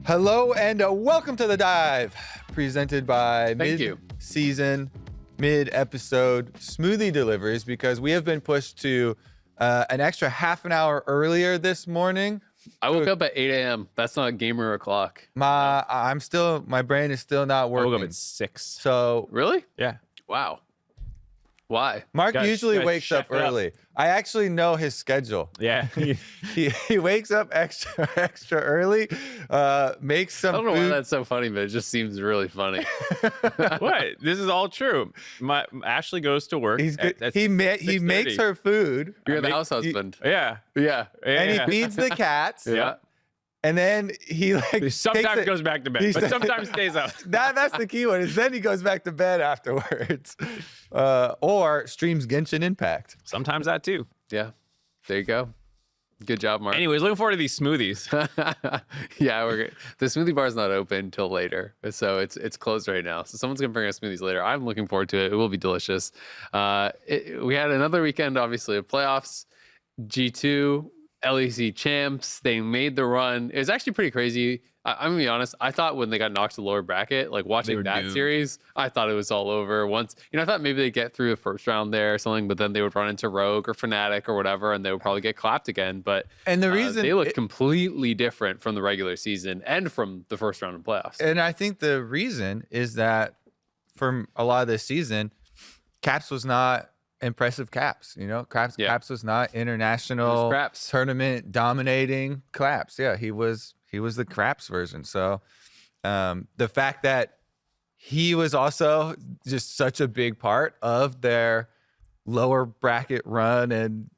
Hello and welcome to The Dive, presented by mid-season, mid-episode smoothie deliveries, because we have been pushed to an extra half an hour earlier this morning. I woke up at 8 a.m. That's not gamer o'clock. My brain is still not working. I woke up at 6. So Really? Yeah. Wow. Why? Mark usually wakes up early. I actually know his schedule. Yeah. He wakes up extra early, makes some I don't know food. why that's so funny, but it just seems really funny. What? This is all true. Ashley goes to work. He makes her food. You're the house husband. Yeah. And he feeds the cats. Yeah. And then he sometimes goes back to bed, but sometimes stays up. That's the key one. Is then he goes back to bed afterwards, or streams Genshin Impact. Sometimes that too. Yeah. There you go. Good job, Mark. Anyways, looking forward to these smoothies. Yeah, the smoothie bar is not open till later, so it's closed right now. So someone's gonna bring us smoothies later. I'm looking forward to it. It will be delicious. We had another weekend, obviously, of playoffs. G2. LEC Champs, they made the run. It was actually pretty crazy. I'm gonna be honest. I thought when they got knocked to lower bracket, like watching that series, I thought it was all over. Once, I thought maybe they'd get through the first round there or something, but then they would run into Rogue or Fnatic or whatever, and they would probably get clapped again. But the reason they look completely different from the regular season and from the first round of playoffs. And I think the reason is that from a lot of this season, Caps was not impressive. Caps was not international tournament dominating Caps. Yeah, he was the Craps version. So the fact that he was also just such a big part of their lower bracket run and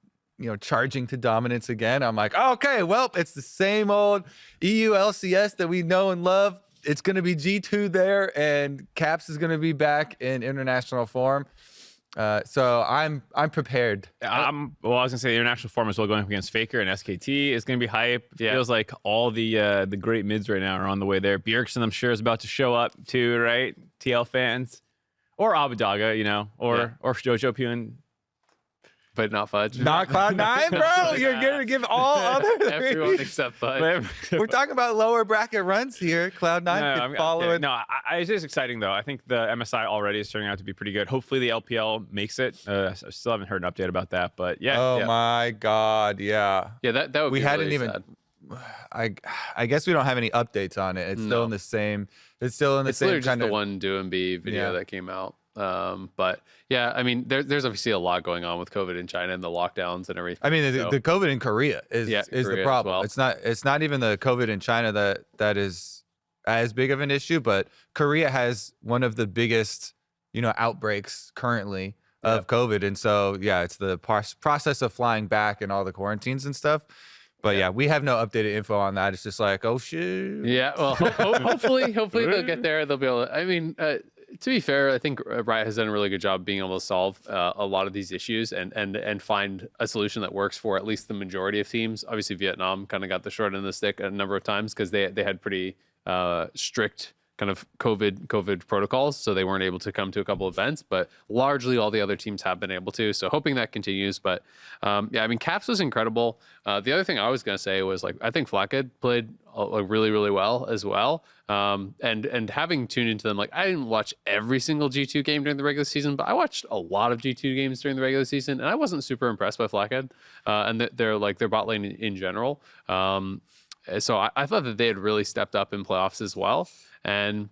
charging to dominance again, I'm like, okay, well, it's the same old EU LCS that we know and love. It's going to be G2 there, and Caps is going to be back in international form. So I'm prepared. I was gonna say the international form as well, going up against Faker and SKT is gonna be hype. It feels like all the great mids right now are on the way there. Bjergsen, I'm sure, is about to show up too, right? TL fans, or Abudaga, or Jojo Pune. But not Fudge. Not Cloud9, bro. You're going to give all other everyone except Fudge. We're talking about lower bracket runs here. Cloud9 could follow it. No, it's just exciting, though. I think the MSI already is turning out to be pretty good. Hopefully the LPL makes it. I still haven't heard an update about that, but yeah. Oh, my God, yeah. Yeah, that would be really sad. I guess we don't have any updates on it. It's still in the same. It's still in the same kind of. The one Do and Be video that came out. But yeah, I mean, there's obviously a lot going on with COVID in China and the lockdowns and everything. I mean, the COVID in Korea is the problem. Well. It's not even the COVID in China that is as big of an issue, but Korea has one of the biggest, outbreaks currently of COVID. And so, yeah, it's the process of flying back and all the quarantines and stuff. But yeah, we have no updated info on that. It's just like, oh shoot. Yeah, well, hopefully they'll get there. They'll be able to, I mean, to be fair, I think Riot has done a really good job being able to solve a lot of these issues and find a solution that works for at least the majority of teams. Obviously, Vietnam kind of got the short end of the stick a number of times because they had pretty strict kind of COVID protocols, so they weren't able to come to a couple events, but largely all the other teams have been able to, so hoping that continues. But yeah, I mean, Caps was incredible. The other thing I was going to say was, like, I think Flakked played really, really well as well. And having tuned into them, like, I didn't watch every single G2 game during the regular season, but I watched a lot of G2 games during the regular season, and I wasn't super impressed by Flakked and their bot lane in general. So I thought that they had really stepped up in playoffs as well, and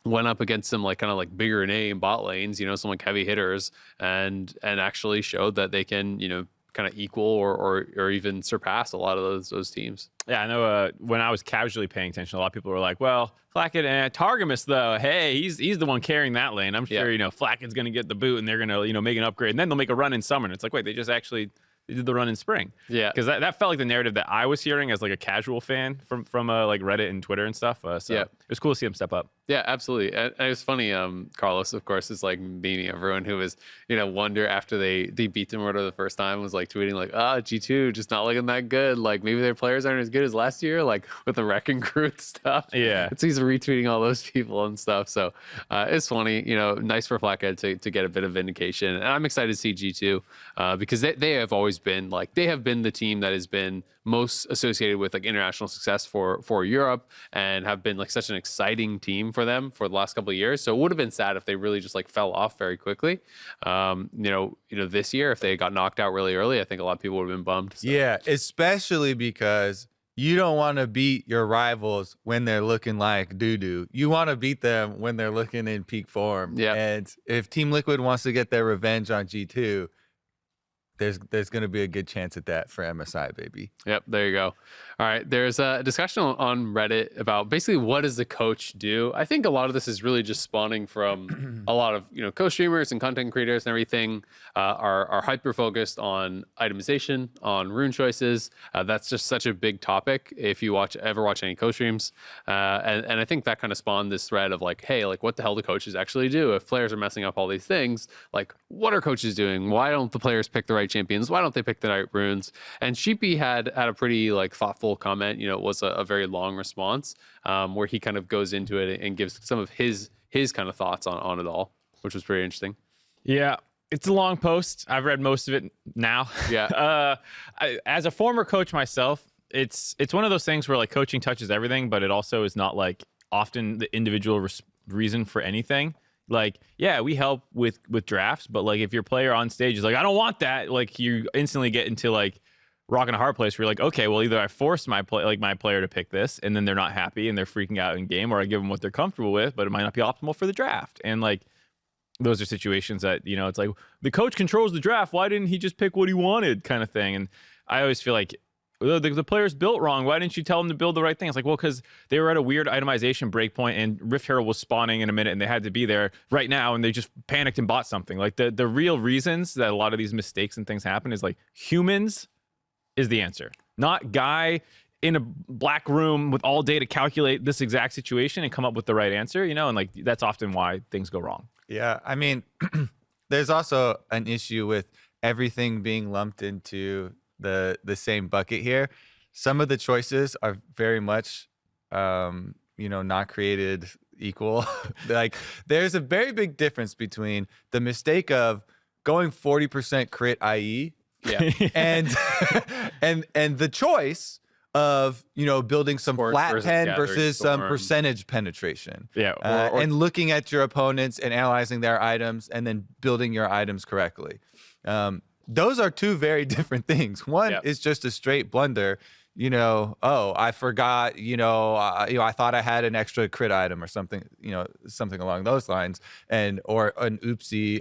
went up against some kind of bigger name bot lanes, some heavy hitters, and actually showed that they can, kind of equal or even surpass a lot of those teams. Yeah, I know when I was casually paying attention, a lot of people were like, well, Flakked and Targamas, though, hey, he's the one carrying that lane. I'm sure, Flacked's going to get the boot and they're going to, make an upgrade. And then they'll make a run in summer. And it's like, wait, they did the run in spring. Yeah. Because that felt like the narrative that I was hearing as a casual fan from Reddit and Twitter and stuff. So it was cool to see them step up. Yeah, absolutely. And it was funny. Carlos, of course, is like memeing everyone who was, wonder after they beat them the first time, was like tweeting like, G2 just not looking that good. Like maybe their players aren't as good as last year, like with the wrecking crew and stuff. Yeah. So he's retweeting all those people and stuff. So it's funny, nice for Flakked to get a bit of vindication. And I'm excited to see G2 because they have always been they have been the team that has been most associated with like international success for Europe, and have been like such an exciting team for them for the last couple of years. So it would have been sad if they really just like fell off very quickly. This year, if they got knocked out really early, I think a lot of people would have been bummed. So. Yeah, especially because you don't want to beat your rivals when they're looking like doo-doo. You want to beat them when they're looking in peak form. Yeah. And if Team Liquid wants to get their revenge on G2, there's going to be a good chance at that for MSI, baby. Yep, there you go. All right, there's a discussion on Reddit about basically what does the coach do. I think a lot of this is really just spawning from a lot of co-streamers and content creators and everything are hyper focused on itemization, on rune choices. That's just such a big topic if you ever watch any co-streams. And I think that kind of spawned this thread of like, hey, like what the hell do coaches actually do? If players are messing up all these things, like what are coaches doing? Why don't the players pick the right champions? Why don't they pick the right runes? And Sheepy had a pretty like thoughtful comment. It was a very long response where he kind of goes into it and gives some of his kind of thoughts on it all, which was pretty interesting. Yeah, it's a long post. I've read most of it now. Yeah. As a former coach myself, it's one of those things where like coaching touches everything, but it also is not like often the individual reason for anything. Like, yeah, we help with drafts, but like if your player on stage is like, I don't want that, like you instantly get into like rock and a hard place where you're like, okay, well either I force my player to pick this and then they're not happy and they're freaking out in game, or I give them what they're comfortable with, but it might not be optimal for the draft. And like those are situations that it's like the coach controls the draft, why didn't he just pick what he wanted, kind of thing. And I always feel like the player's built wrong. Why didn't you tell them to build the right thing? It's like, well, because they were at a weird itemization breakpoint and Rift Herald was spawning in a minute and they had to be there right now and they just panicked and bought something. Like the real reasons that a lot of these mistakes and things happen is like humans is the answer, not guy in a black room with all day to calculate this exact situation and come up with the right answer, and like that's often why things go wrong. Yeah, I mean, there's also an issue with everything being lumped into the same bucket here. Some of the choices are very much, not created equal. Like there's a very big difference between the mistake of going 40% crit IE, yeah, and the choice of building some flat pen versus some percentage penetration. Yeah, and looking at your opponents and analyzing their items and then building your items correctly. Those are two very different things. One is just a straight blunder. I forgot. I thought I had an extra crit item or something. Something along those lines, or an oopsie.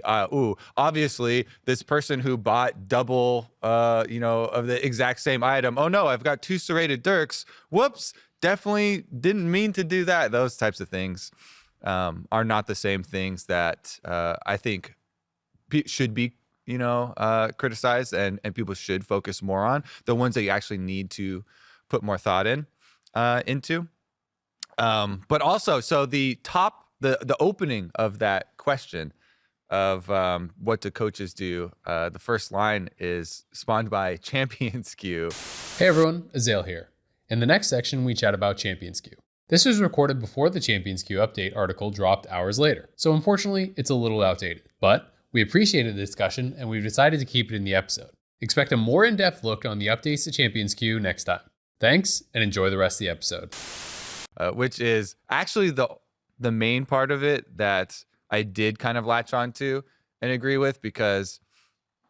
Obviously, this person who bought double, of the exact same item. Oh no, I've got 2 serrated dirks. Whoops, definitely didn't mean to do that. Those types of things are not the same things that I think should be criticized and people should focus more on, the ones that you actually need to put more thought into. But also, so the opening of that question of what do coaches do, the first line is spawned by Champions Queue. Hey everyone, Azael here. In the next section, we chat about Champions Queue. This was recorded before the Champions Queue update article dropped hours later, so unfortunately, it's a little outdated. But we appreciated the discussion, and we've decided to keep it in the episode. Expect a more in-depth look on the updates to Champions Queue next time. Thanks, and enjoy the rest of the episode. Which is actually the main part of it that I did kind of latch onto and agree with, because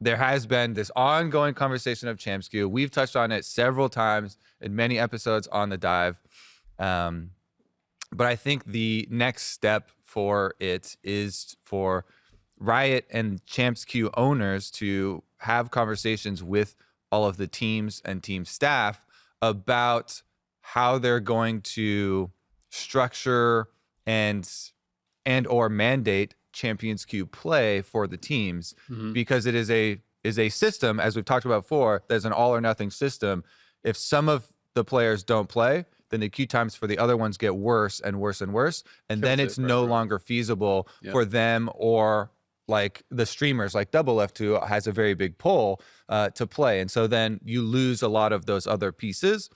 there has been this ongoing conversation of Champs Queue. We've touched on it several times in many episodes on the dive. But I think the next step for it is for Riot and Champs Queue owners to have conversations with all of the teams and team staff about how they're going to structure and or mandate Champions Queue play for the teams, because it is a system, as we've talked about before, there's an all or nothing system. If some of the players don't play, then the queue times for the other ones get worse and worse and worse. And then it's no longer feasible for them, or like the streamers like Double Left, who has a very big pull to play. And so then you lose a lot of those other pieces.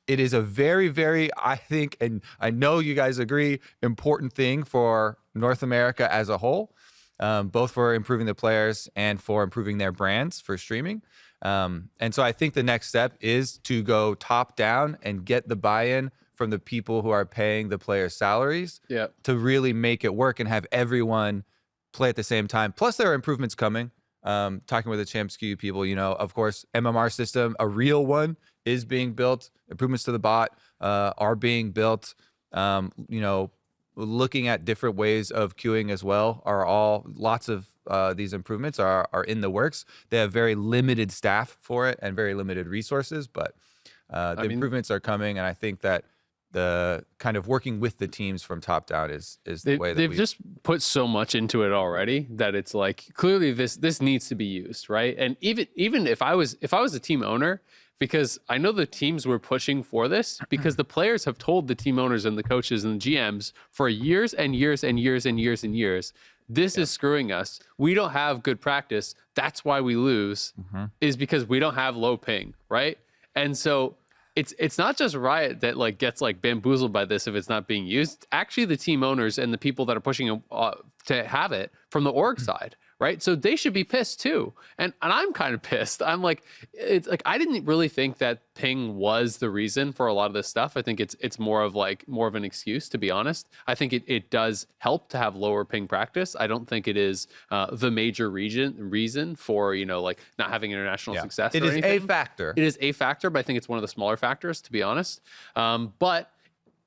It is a very, very, I think, and I know you guys agree, important thing for North America as a whole, both for improving the players and for improving their brands for streaming. And so I think the next step is to go top down and get the buy-in from the people who are paying the players' salaries to really make it work and have everyone play at the same time. Plus, there are improvements coming. Talking with the Champs Queue people, of course, MMR system, a real one, is being built. Improvements to the bot are being built. Looking at different ways of queuing as well lots of these improvements are in the works. They have very limited staff for it and very limited resources, but improvements are coming, and I think that the kind of working with the teams from top down is the way that they've just put so much into it already that it's like, clearly this needs to be used, right? And even if I was a team owner, because I know the teams were pushing for this, because the players have told the team owners and the coaches and the GMs for years and years and years and years and years, this is screwing us. We don't have good practice. That's why we lose, is because we don't have low ping, right? And so it's not just Riot that like gets like bamboozled by this if it's not being used. Actually, the team owners and the people that are pushing to have it from the org side, right? So they should be pissed too. And I'm kind of pissed. I'm like, it's like, I didn't really think that ping was the reason for a lot of this stuff. I think it's more of an excuse, to be honest. I think it does help to have lower ping practice. I don't think it is the major reason for, like not having international success. It is a factor. It is a factor, but I think it's one of the smaller factors, to be honest. But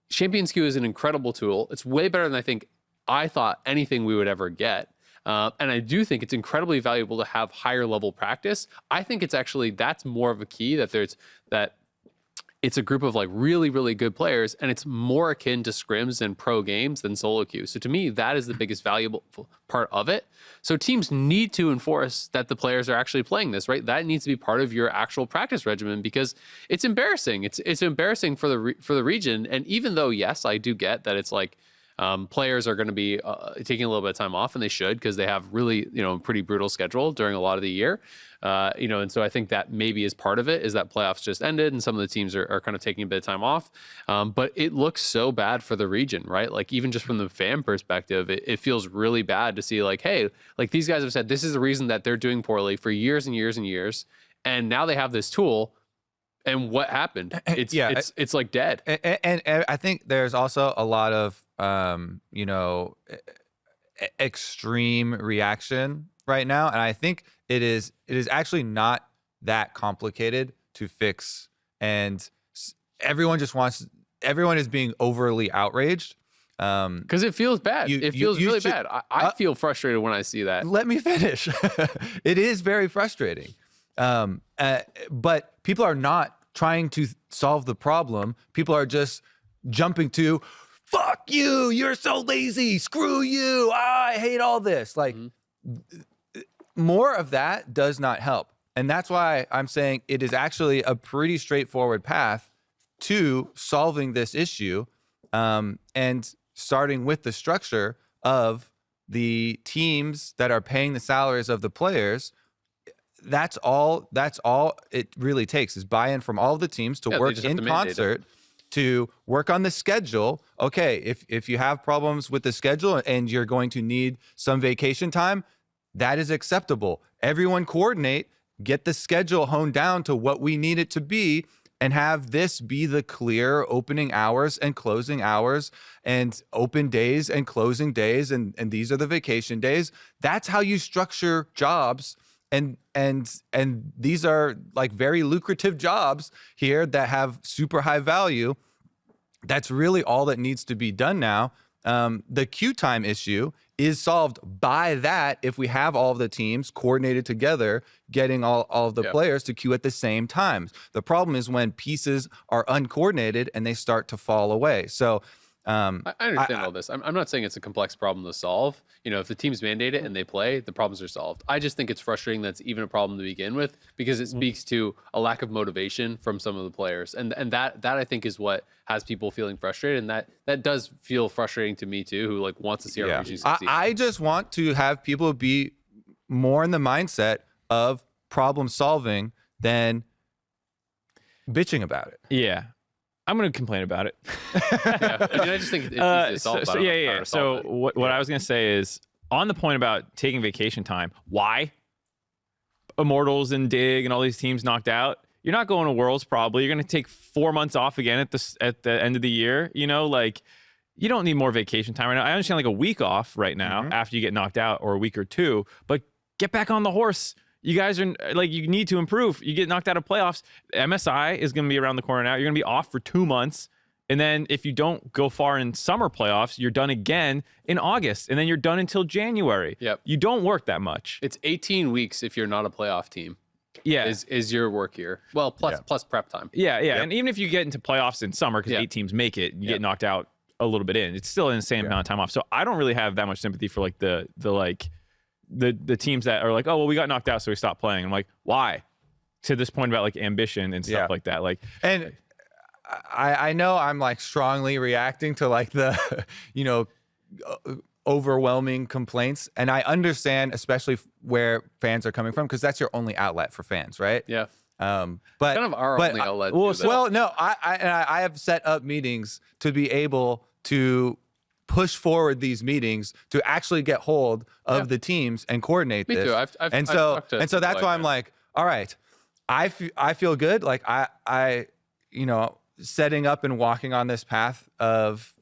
Champions Queue is an incredible tool. It's way better than I thought anything we would ever get. And I do think it's incredibly valuable to have higher level practice. I think that's more of a key, that it's a group of like really, really good players, and it's more akin to scrims and pro games than solo queue. So to me, that is the biggest valuable part of it. So teams need to enforce that the players are actually playing this, right? That needs to be part of your actual practice regimen, because it's embarrassing. It's embarrassing for the region. And even though, yes, I do get that it's like, players are going to be taking a little bit of time off, and they should, because they have really, pretty brutal schedule during a lot of the year. And so I think that maybe is part of it, is that playoffs just ended and some of the teams are kind of taking a bit of time off. But it looks so bad for the region, right? Like, even just from the fan perspective, it feels really bad to see like, hey, like these guys have said this is the reason that they're doing poorly for years and years and years. And now they have this tool. And what happened? It's like dead. And I think there's also a lot of extreme reaction right now, and I think it is actually not that complicated to fix, and everyone is being overly outraged because it feels bad. It feels really bad. I feel frustrated when I see that. Let me finish. It is very frustrating, but people are not trying to solve the problem. People are just jumping to, fuck you, you're so lazy, screw you, I hate all this. Like, more of that does not help. And that's why I'm saying it is actually a pretty straightforward path to solving this issue, and starting with the structure of the teams that are paying the salaries of the players. That's all it really takes, is buy-in from all of the teams to work in concert to work on the schedule. Okay, if you have problems with the schedule and you're going to need some vacation time, that is acceptable. Everyone coordinate, get the schedule honed down to what we need it to be, and have this be the clear opening hours and closing hours and open days and closing days, and these are the vacation days. That's how you structure jobs. And these are like very lucrative jobs here that have super high value. That's really all that needs to be done now. The queue time issue is solved by that if we have all of the teams coordinated together, getting all of the players to queue at the same times. The problem is when pieces are uncoordinated and they start to fall away. So I understand all this. I'm not saying it's a complex problem to solve. If the teams mandate it and they play, the problems are solved. I just think it's frustrating that's even a problem to begin with, because it speaks to a lack of motivation from some of the players, and that I think is what has people feeling frustrated, and that does feel frustrating to me too, who wants to see our succeed. I just want to have people be more in the mindset of problem solving than bitching about it. Yeah. I'm going to complain about it. I just think it's easy to solve. So what I was going to say is, on the point about taking vacation time, why? Immortals and Dig and all these teams knocked out. You're not going to Worlds probably. You're going to take 4 months off again at the end of the year. You don't need more vacation time right now. I understand a week off right now after you get knocked out, or a week or two, but get back on the horse. You guys are you need to improve. You get knocked out of playoffs. MSI is going to be around the corner now. You're going to be off for 2 months. And then if you don't go far in summer playoffs, you're done again in August. And then you're done until January. Yep. You don't work that much. It's 18 weeks if you're not a playoff team. Yeah. Is your work here. Well, plus prep time. Yeah. And even if you get into playoffs in summer, because 8 teams make it, you get knocked out a little bit in. It's still in the same amount of time off. So I don't really have that much sympathy for the teams that are oh, well, we got knocked out, so we stopped playing. I'm like, why? To this point about ambition and stuff like that. And I know I'm strongly reacting to the, overwhelming complaints. And I understand, especially where fans are coming from, because that's your only outlet for fans, right? Yeah. But kind of our only outlet. No, I have set up meetings to be able to push forward these meetings to actually get hold of the teams and coordinate this. Me too. I've so that's why I'm all right, I feel good. I setting up and walking on this path of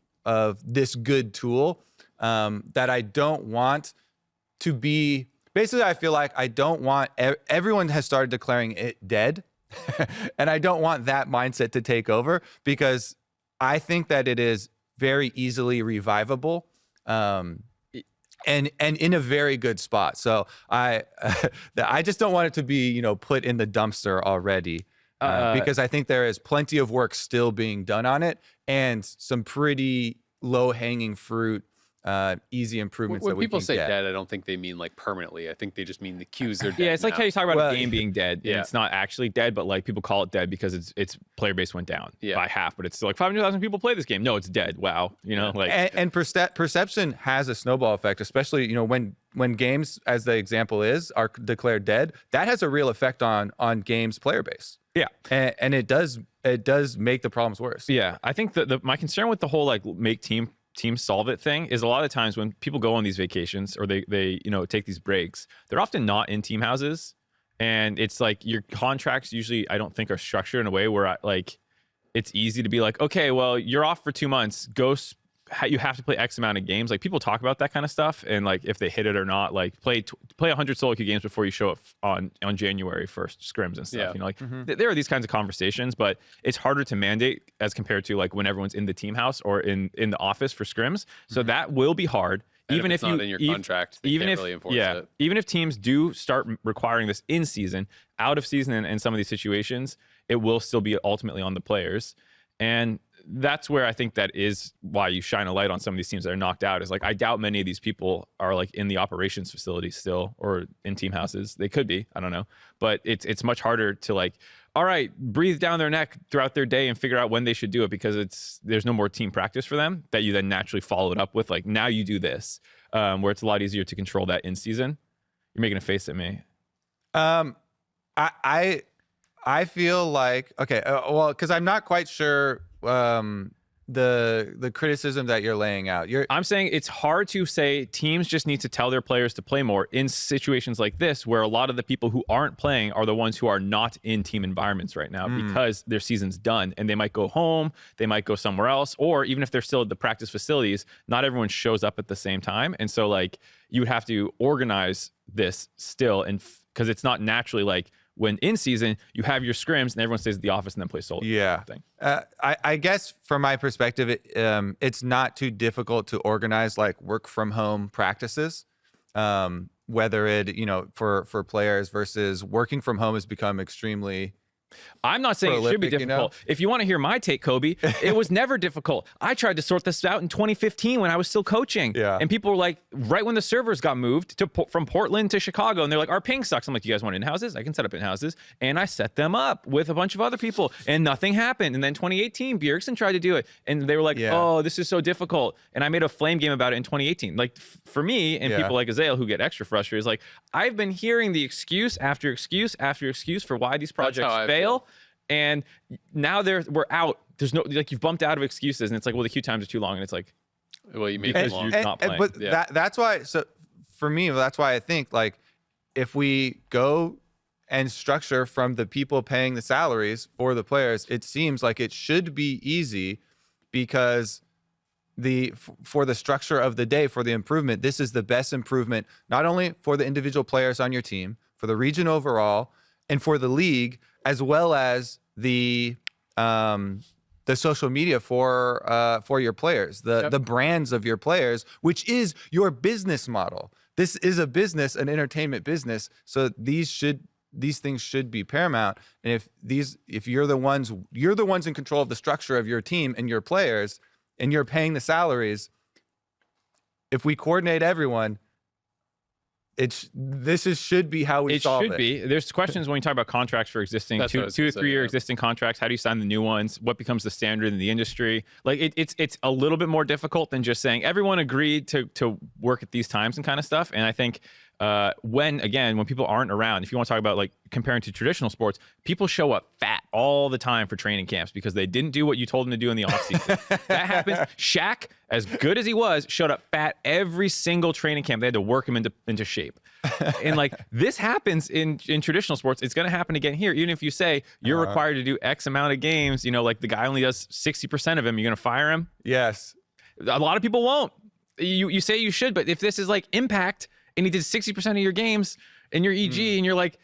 this good tool that I don't want to be. Basically, I feel like I don't want everyone has started declaring it dead, and I don't want that mindset to take over, because I think that it is very easily revivable, and in a very good spot. So I just don't want it to be put in the dumpster already, because I think there is plenty of work still being done on it, and some pretty low hanging fruit, easy improvements when that we people can say get. dead, I don't think they mean permanently. I think they just mean the queues are dead. Yeah, it's like how you talk about a game being dead. Yeah. It's not actually dead, but people call it dead because its player base went down by half, but it's still 500,000 people play this game. No, it's dead. Wow. And perception has a snowball effect, especially when games, as the example is, are declared dead. That has a real effect on games player base. Yeah. And it does make the problems worse. Yeah. I think my concern with the whole make team solve it thing is, a lot of times when people go on these vacations, or they take these breaks, they're often not in team houses, and it's your contracts usually, I don't think, are structured in a way where it's easy to be okay, well, you're off for 2 months, you have to play X amount of games. People talk about that kind of stuff, and if they hit it or not, play 100 solo queue games before you show up on January 1st scrims and stuff. There are these kinds of conversations, but it's harder to mandate as compared to when everyone's in the team house or in the office for scrims. So that will be hard. And even if it's not in your contract, they can't really enforce it. Even if teams do start requiring this in season, out of season, in some of these situations, it will still be ultimately on the players. And that's where I think that is why you shine a light on some of these teams that are knocked out, is I doubt many of these people are in the operations facility still, or in team houses. They could be, I don't know, but it's much harder to all right, breathe down their neck throughout their day and figure out when they should do it, because there's no more team practice for them that you then naturally follow it up with now you do this, where it's a lot easier to control that in season. You're making a face at me. I feel okay, well, because I'm not quite sure the criticism that you're laying out. I'm saying it's hard to say teams just need to tell their players to play more in situations like this, where a lot of the people who aren't playing are the ones who are not in team environments right now, because their season's done, and they might go home, they might go somewhere else, or even if they're still at the practice facilities, not everyone shows up at the same time. And so you would have to organize this still, and because it's not naturally when in season you have your scrims and everyone stays at the office and then plays solo. Yeah. I guess from my perspective, it's not too difficult to organize work from home practices. Whether it, for players versus working from home has become extremely I'm not saying it should be difficult. If you want to hear my take, Kobe, it was never difficult. I tried to sort this out in 2015 when I was still coaching. And people were like, right when the servers got moved from Portland to Chicago, and they're like, our ping sucks. I'm like, you guys want in-houses? I can set up in-houses. And I set them up with a bunch of other people, and nothing happened. And then 2018, Bjergsen tried to do it, and they were like, oh, this is so difficult. And I made a flame game about it in 2018. Like, for me, and people like Azael who get extra frustrated, is like, I've been hearing the excuse after excuse after excuse for why these projects fail. And now we're out. There's no, like, you've bumped out of excuses, and it's like, well, the queue times are too long, and it's like, well, you made it long. Not playing. But that's why. So for me, that's why I think, like, if we go and structure from the people paying the salaries for the players, it seems like it should be easy, because for the structure of the day, for the improvement, this is the best improvement, not only for the individual players on your team, for the region overall, and for the league, as well as the social media for your players, the brands of your players, which is your business model. This is a business, an entertainment business. So these things should be paramount. And if you're the ones in control of the structure of your team and your players, and you're paying the salaries, if we coordinate everyone, should be how we solve it. It should be. There's questions when you talk about contracts for existing 2 or 3 year existing contracts. How do you sign the new ones? What becomes the standard in the industry? Like, it's a little bit more difficult than just saying everyone agreed to work at these times and kind of stuff. And I think when people aren't around, if you want to talk about, like, comparing to traditional sports, people show up fat all the time for training camps because they didn't do what you told them to do in the offseason. That happens. Shaq, as good as he was, showed up fat every single training camp. They had to work him into shape. And, like, this happens in traditional sports. It's going to happen again here. Even if you say you're required to do X amount of games, like the guy only does 60% of them, you're going to fire him? Yes. A lot of people won't. You say you should, but if this is like Impact and he did 60% of your games in your EG and you're like,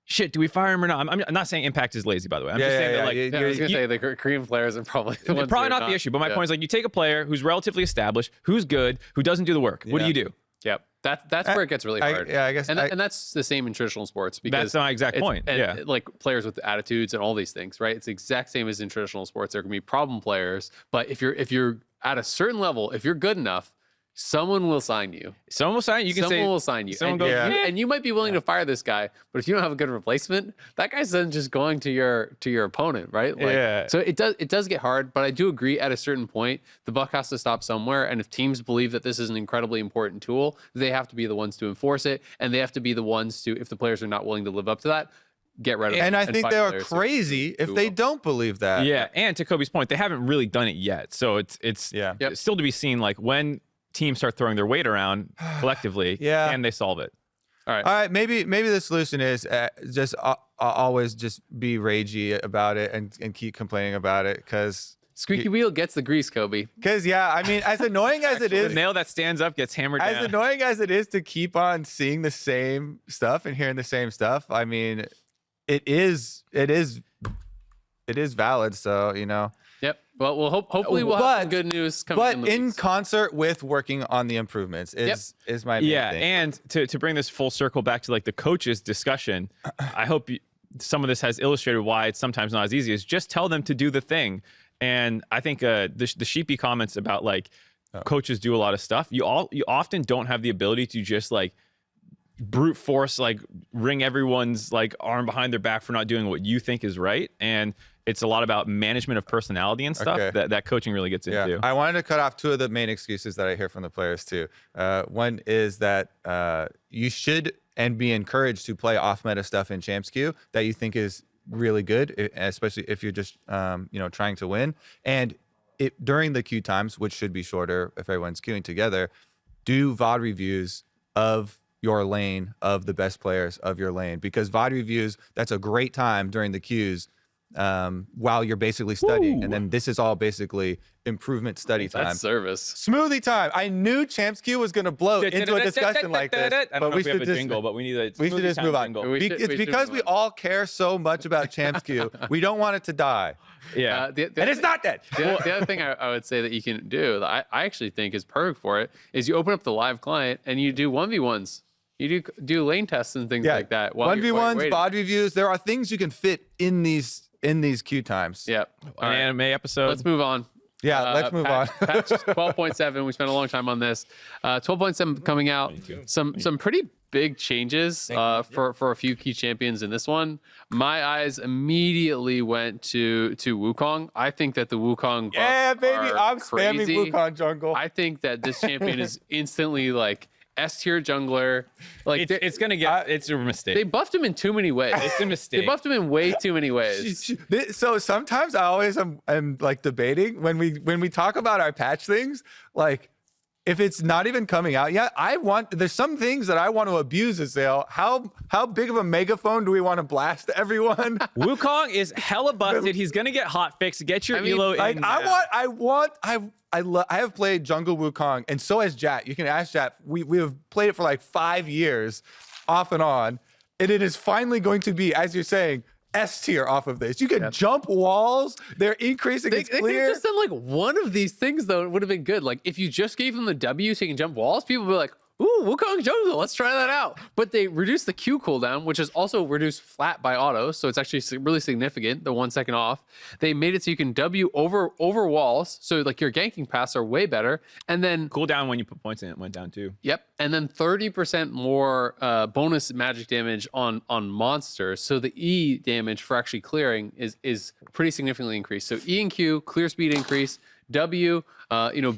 shit, do we fire him or not? I'm not saying Impact is lazy, by the way. I'm just saying that, like, I was going to say the Korean players are probably the ones probably not the issue, but my point is, like, you take a player who's relatively established, who's good, who doesn't do the work. What do you do? Yep. That's where it gets really hard. I guess. And that's the same in traditional sports, because that's my exact point. And like, players with attitudes and all these things, right? It's the exact same as in traditional sports. There can be problem players, but if you're at a certain level, if you're good enough, someone will sign you. Someone will sign you. You can someone say will sign you. Someone and you might be willing to fire this guy, but if you don't have a good replacement, that guy's then just going to your opponent, right? Like, so it does get hard, but I do agree, at a certain point, the buck has to stop somewhere. And if teams believe that this is an incredibly important tool, they have to be the ones to enforce it, and they have to be the ones to, if the players are not willing to live up to that, get rid of it. And I think they are crazy if they don't believe that. Yeah, and to Kobe's point, they haven't really done it yet. So it's still to be seen, like, when teams start throwing their weight around collectively, and they solve it. All right. Maybe the solution is just always just be ragey about it and keep complaining about it, because squeaky wheel gets the grease, Kobe. Because I mean, as annoying as it is, the nail that stands up gets hammered down. As annoying as it is to keep on seeing the same stuff and hearing the same stuff, I mean, it is valid. So, Yep. Well, hopefully we'll have some good news coming. But in concert with working on the improvements is my main thing. And to bring this full circle back to, like, the coaches discussion, I hope some of this has illustrated why it's sometimes not as easy. Is just tell them to do the thing. And I think the sheepy comments about, like, coaches do a lot of stuff. You often don't have the ability to just, like, brute force, like, wring everyone's, like, arm behind their back for not doing what you think is right. And it's a lot about management of personality and stuff that coaching really gets into. I wanted to cut off two of the main excuses that I hear from the players too. One is that you should and be encouraged to play off meta stuff in Champs Queue that you think is really good, especially if you're just trying to win. And during the queue times, which should be shorter if everyone's queuing together, do VOD reviews of your lane, of the best players of your lane, because VOD reviews, that's a great time during the queues while you're basically studying. And then this is all basically improvement study time. That's service. Smoothie time. I knew Champs Queue was going to blow into a discussion like this. I don't know if we have a jingle, but we need we should just move on. It's because we all care so much about Champs Queue. We don't want it to die. Yeah. And it's not dead. The other thing I would say that you can do, that I actually think is perfect for it, is you open up the live client and you do 1v1s. You do lane tests and things like that. 1v1s, bod reviews. There are things you can fit in these queue times. Yep. An anime episode. Let's move on. Yeah, let's move on. Patch 12.7. We spent a long time on this. 12.7 coming out. Some pretty big changes for a few key champions in this one. My eyes immediately went to Wukong. I think that the Wukong buffs I'm crazy. spamming Wukong Jungle. I think that this champion is instantly like S tier jungler. Like it's gonna get. It's a mistake. they buffed him in too many ways. It's a mistake. They buffed him in way too many ways. So sometimes I always am like debating when we talk about our patch things, like if it's not even coming out yet, there's some things that I want to abuse, Azael. How big of a megaphone do we want to blast everyone? Wukong is hella busted. He's gonna get hot fixed. Get your elo like in. I have played Jungle Wukong, and so has Jat. You can ask Jat. We have played it for like 5 years, off and on, and it is finally going to be, as you're saying, S tier off of this. You can jump walls. They're increasing. It's They could clear. have just done like one of these things though. It would have been good. Like if you just gave them the W so you can jump walls, people would be like, ooh, Wukong Jungle, let's try that out. But they reduced the Q cooldown, which is also reduced flat by auto. So it's actually really significant, the 1 second off. They made it so you can W over walls. So like your ganking paths are way better. And then cooldown when you put points in it went down too. Yep. And then 30% more bonus magic damage on monsters. So the E damage for actually clearing is pretty significantly increased. So E and Q, clear speed increase. W,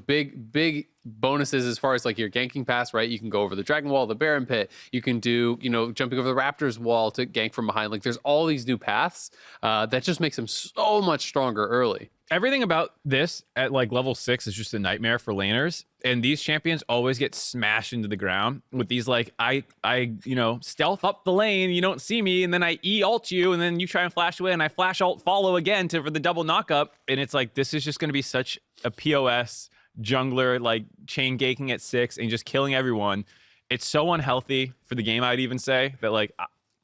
big bonuses as far as like your ganking pass, right? You can go over the Dragon Wall, the Baron Pit. You can do, jumping over the Raptor's wall to gank from behind. Like there's all these new paths that just makes them so much stronger early. Everything about this at like level 6 is just a nightmare for laners. And these champions always get smashed into the ground with these like, I stealth up the lane, you don't see me, and then I E-ult you, and then you try and flash away, and I flash alt follow again for the double knockup. And it's like, this is just going to be such a POS jungler, like chain ganking at 6 and just killing everyone. It's so unhealthy for the game, I'd even say, that like...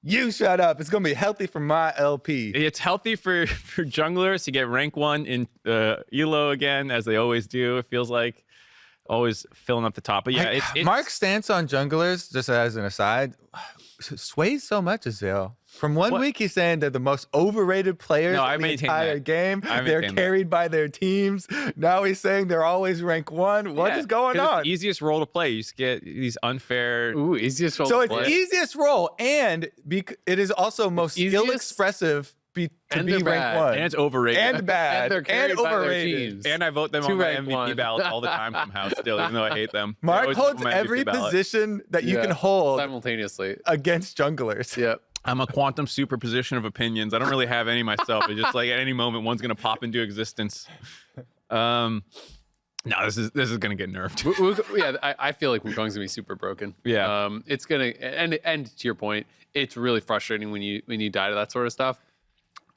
You shut up. It's going to be healthy for my LP. It's healthy for junglers to get rank 1 in elo again, as they always do. It feels like always filling up the top. But yeah, it's Mark's stance on junglers, just as an aside, sways so much, Azael. From one week, he's saying they're the most overrated players in the entire game. They're carried by their teams. Now he's saying they're always rank 1. What is going on? It's the easiest role to play. You just get these unfair... Ooh, easiest role to play. So it's easiest role, and it is also most skill-expressive to be rank 1. And it's overrated. And bad. And they're carried and overrated. by their teams. And I vote them on my MVP ballots all the time somehow still, even though I hate them. Mark holds every position that you can hold simultaneously against junglers. Yep. I'm a quantum superposition of opinions. I don't really have any myself. It's just like at any moment one's gonna pop into existence. No, this is gonna get nerfed. I feel like Wukong's gonna be super broken. Yeah. It's gonna and to your point, it's really frustrating when you die to that sort of stuff.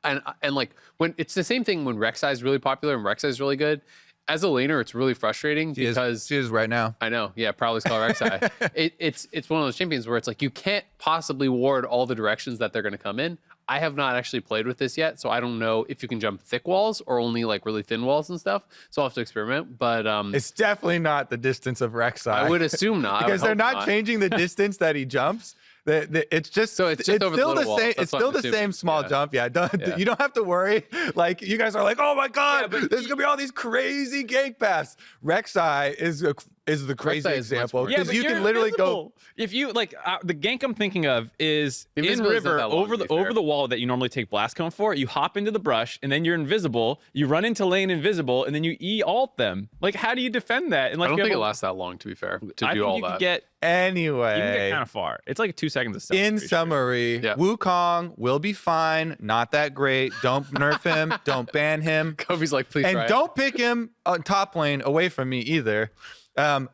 And like when it's the same thing when Rek'Sai is really popular and Rek'Sai is really good. As a laner, it's really frustrating because she is right now. I know, yeah, probably call Rek'Sai. It's one of those champions where it's like you can't possibly ward all the directions that they're going to come in. I have not actually played with this yet, so I don't know if you can jump thick walls or only like really thin walls and stuff. So I'll have to experiment. But it's definitely not the distance of Rek'Ai. I would assume not because they're not changing the distance that he jumps. It's just over still the same. It's still the same small jump. Yeah, you don't have to worry. Like you guys are like, oh my god, there's gonna be all these crazy gank paths. Rek'Ai is the crazy example because you can literally go. If you like the gank I'm thinking of is in river over the wall that you normally take blast cone for. You hop into the brush and then you're invisible. You run into lane invisible and then you E-ult them. Like how do you defend that? And like I don't think it lasts that long. To be fair, to do all that. Anyway, you can get kind of far. It's like 2 seconds of stealth. In summary, Wukong will be fine. Not that great. Don't nerf him. Don't ban him. Kobe's like, please and try don't pick him on top lane away from me either.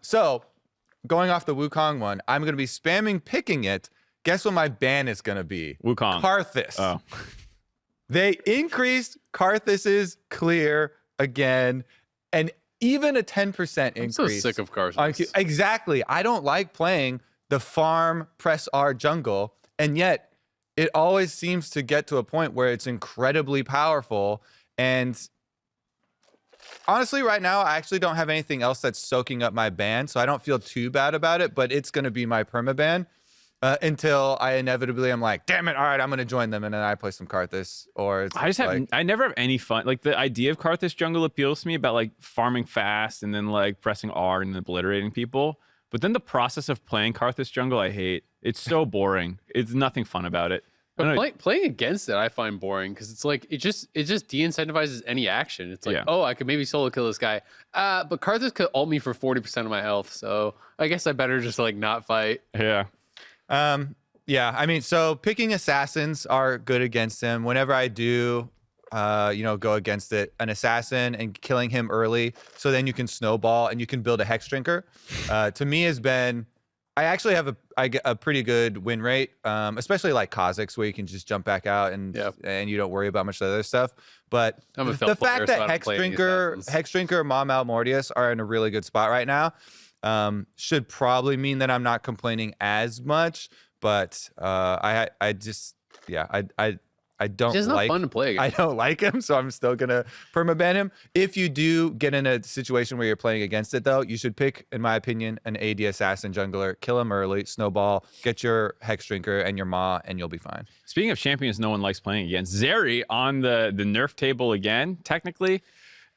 So going off the Wukong one, I'm going to be spamming picking it. Guess what my ban is going to be? Wukong. Karthus. Oh. They increased Karthus's clear again, and even a 10% increase. I'm so sick of Karthus. Exactly. I don't like playing the farm press R jungle, and yet it always seems to get to a point where it's incredibly powerful. And honestly, right now, I actually don't have anything else that's soaking up my ban, so I don't feel too bad about it, but it's going to be my permaban. until I inevitably am like, damn it, all right, I'm gonna join them, and then I play some Karthus. Or it's I never have any fun. Like the idea of Karthus jungle appeals to me about like farming fast and then like pressing R and obliterating people. But then the process of playing Karthus jungle, I hate. It's so boring. It's nothing fun about it. But playing against it, I find boring because it's like it just de-incentivizes any action. It's like, oh, I could maybe solo kill this guy, but Karthus could ult me for 40% of my health, so I guess I better just like not fight. Yeah. Yeah, I mean, so picking assassins are good against him. Whenever I do, go against it, an assassin and killing him early, so then you can snowball and you can build a hex drinker. To me, has been. I actually have a pretty good win rate, especially like Kha'Zix, where you can just jump back out and you don't worry about much of the other stuff. But the fact that Hex Drinker, Mom Mortius are in a really good spot right now should probably mean that I'm not complaining as much. But I don't it's not fun to play against. I don't like him, so I'm still gonna permaban him. If you do get in a situation where you're playing against it, though, you should pick, in my opinion, an AD assassin jungler, kill him early, snowball, get your Hex Drinker and your Ma, and you'll be fine. Speaking of champions no one likes playing against, Zeri on the nerf table again, technically.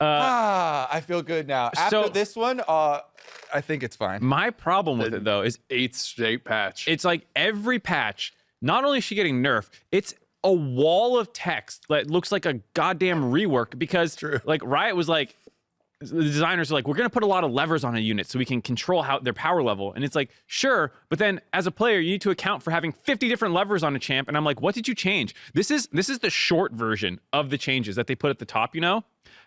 I feel good now. After this one, I think it's fine. My problem with it, though, is 8th straight patch. It's like every patch, not only is she getting nerfed, it's a wall of text that looks like a goddamn rework because like Riot was like, the designers are like, we're going to put a lot of levers on a unit so we can control their power level. And it's like, sure, but then as a player, you need to account for having 50 different levers on a champ. And I'm like, what did you change? This is the short version of the changes that they put at the top,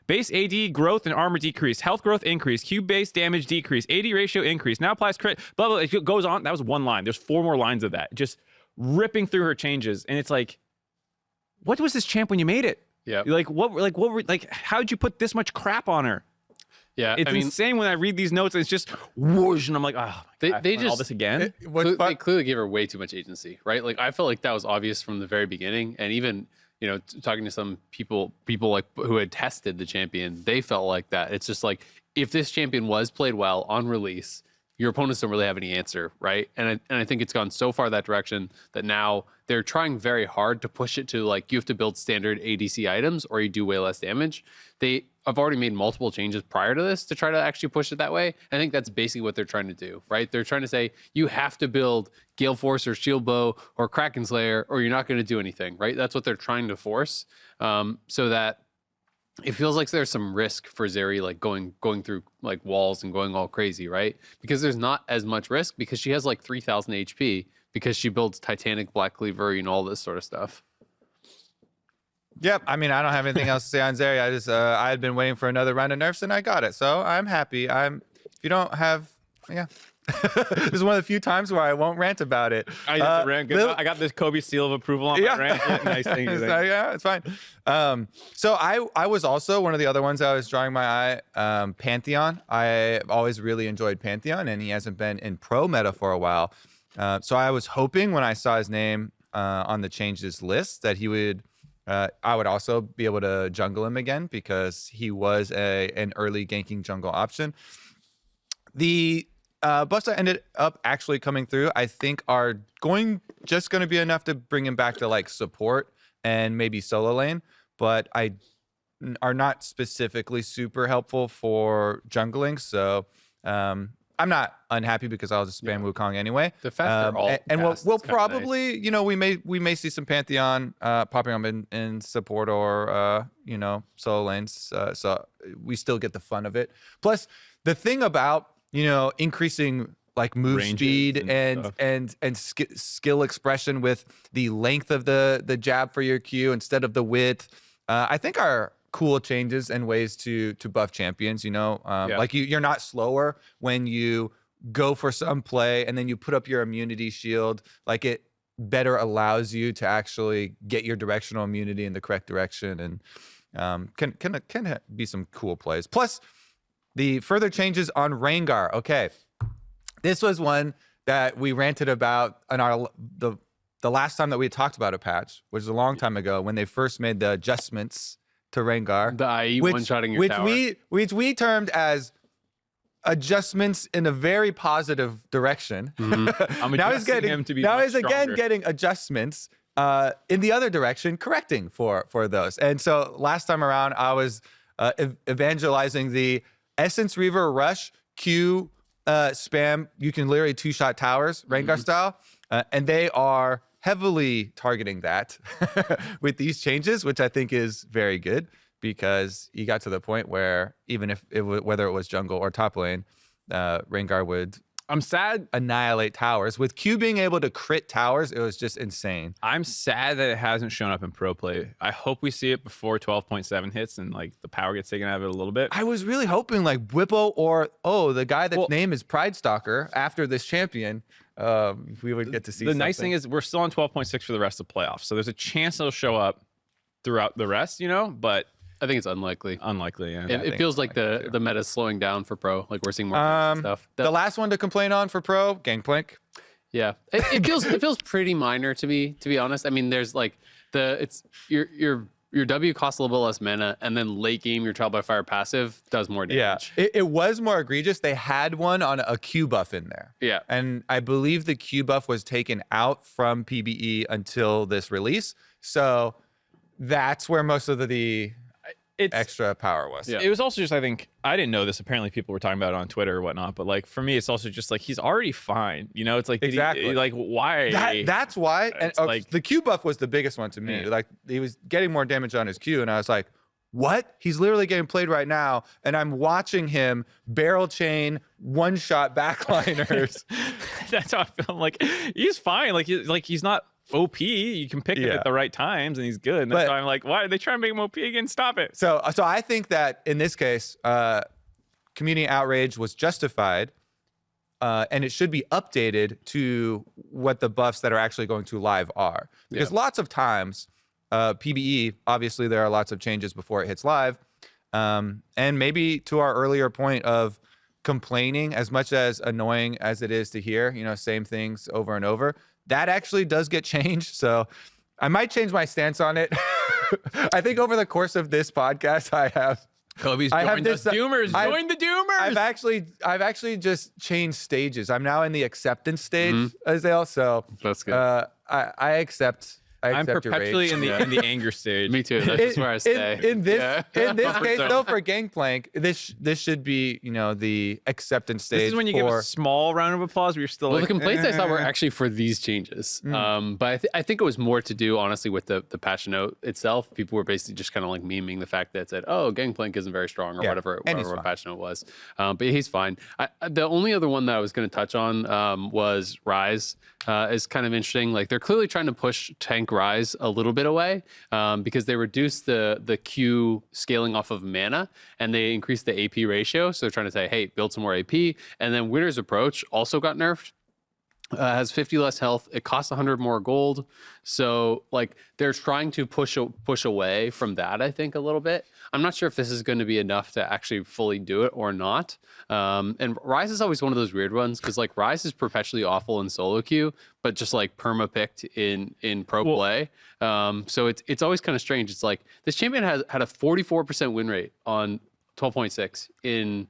Base AD growth and armor decrease, health growth increase, cube base damage decrease, AD ratio increase, now applies crit, blah, blah, blah. It goes on. That was one line. There's 4 more lines of that. Just ripping through her changes. And it's like, what was this champ when you made it? Yeah. How'd you put this much crap on her? Yeah. It's insane when I read these notes. It's just whoosh, and I'm like, oh, they just all this again. They clearly gave her way too much agency, right? Like I felt like that was obvious from the very beginning, and even talking to some people like who had tested the champion, they felt like that. It's just like if this champion was played well on release, your opponents don't really have any answer, right? And I think it's gone so far that direction that now they're trying very hard to push it to like you have to build standard ADC items or you do way less damage. I've already made multiple changes prior to this to try to actually push it that way. I think that's basically what they're trying to do, right? They're trying to say you have to build Gale Force or Shield Bow or Kraken Slayer or you're not going to do anything, right? That's what they're trying to force, so that it feels like there's some risk for Zeri, like going through like walls and going all crazy, right? Because there's not as much risk because she has like 3,000 HP because she builds Titanic, Black Cleaver, all this sort of stuff. Yep. I mean, I don't have anything else to say on Zeri. I had been waiting for another round of nerfs and I got it. So I'm happy. If you don't have, this is one of the few times where I won't rant about it. I got this Kobe seal of approval on my rant. Nice thing. Yeah, it's fine. So I was also one of the other ones that was drawing my eye. Pantheon. I always really enjoyed Pantheon, and he hasn't been in pro meta for a while. So I was hoping when I saw his name on the changes list that he would. I would also be able to jungle him again because he was an early ganking jungle option. The buffs that ended up actually coming through, I think, are just going to be enough to bring him back to like support and maybe solo lane, but are not specifically super helpful for jungling. So I'm not unhappy because I'll just spam Wukong anyway. The fact they're all and fast, we'll probably, nice. we may see some Pantheon popping up in support or solo lanes. So we still get the fun of it. Plus, the thing about increasing like move ranges speed and skill expression with the length of the jab for your Q instead of the width, I think are cool changes and ways to buff champions. Like you're not slower when you go for some play and then you put up your immunity shield. Like it better allows you to actually get your directional immunity in the correct direction, and can be some cool plays. Plus the further changes on Rengar. Okay, this was one that we ranted about on the last time that we talked about a patch, which is a long time ago when they first made the adjustments to Rengar, the IE one-shotting your tower. Which we termed as adjustments in a very positive direction. I'm now he's getting him to be now much he's again stronger. getting adjustments in the other direction, correcting for those. And so last time around, I was evangelizing the Essence Reaver Rush Q spam. You can literally 2-shot towers, Rengar style, and they are heavily targeting that with these changes, which I think is very good, because you got to the point where even if whether it was jungle or top lane, Rengar would I'm sad. annihilate towers. With Q being able to crit towers, it was just insane. I'm sad that it hasn't shown up in pro play. I hope we see it before 12.7 hits and like the power gets taken out of it a little bit. I was really hoping like Whippo or the guy that's name is Pride Stalker after this champion, we would get to see. The nice thing is we're still on 12.6 for the rest of the playoffs, so there's a chance it'll show up throughout the rest, but I think it's unlikely. Yeah. It feels like the meta's slowing down for pro. Like we're seeing more stuff. The last one to complain on for pro, Gangplank. Yeah, it feels pretty minor to me, to be honest. I mean, there's like your W costs a little bit less mana, and then late game your Trial by Fire passive does more damage. Yeah, it was more egregious. They had one on a Q buff in there. Yeah, and I believe the Q buff was taken out from PBE until this release. So that's where most of the extra power was. Yeah. It was also just, I think, I didn't know this. Apparently people were talking about it on Twitter or whatnot, but like for me, it's also just like, he's already fine. It's like, exactly. like why? That's why. And like, the Q buff was the biggest one to me. Yeah. Like he was getting more damage on his Q. And I was like, what? He's literally getting played right now. And I'm watching him barrel chain one-shot backliners. That's how I feel. I'm like, he's fine. Like he's not OP. You can pick him at the right times and he's good. And that's why I'm like, why are they trying to make him OP again? Stop it. So I think that in this case, community outrage was justified, and it should be updated to what the buffs that are actually going to live are. Because lots of times, PBE, obviously there are lots of changes before it hits live. And maybe to our earlier point of complaining, as much as annoying as it is to hear, same things over and over, that actually does get changed. So I might change my stance on it. I think over the course of this podcast, Kobe's joined the Doomers. Join the Doomers. I've actually just changed stages. I'm now in the acceptance stage, Azael. So that's good. I accept. I'm perpetually in the anger stage. Me too. That's just where I stay. In this case, though, for Gangplank, this should be the acceptance stage. This is when you give a small round of applause. Where you're still the complaints I saw were actually for these changes. But I think it was more to do, honestly, with the patch note itself. People were basically just kind of like memeing the fact that it said, "Oh, Gangplank isn't very strong" or whatever patch note was. But he's fine. The only other one that I was going to touch on was Ryze. Is kind of interesting. Like they're clearly trying to push tank Ryze a little bit away because they reduced the Q scaling off of mana and they increased the AP ratio. So they're trying to say, hey, build some more AP. And then Winter's Approach also got nerfed. Has 50 less health. It costs 100 more gold. So like they're trying to push away from that, I think, a little bit. I'm not sure if this is going to be enough to actually fully do it or not. And Ryze is always one of those weird ones because like Ryze is perpetually awful in solo queue, but just like perma-picked in pro play. So it's always kind of strange. It's like this champion had a 44% win rate on 12.6 in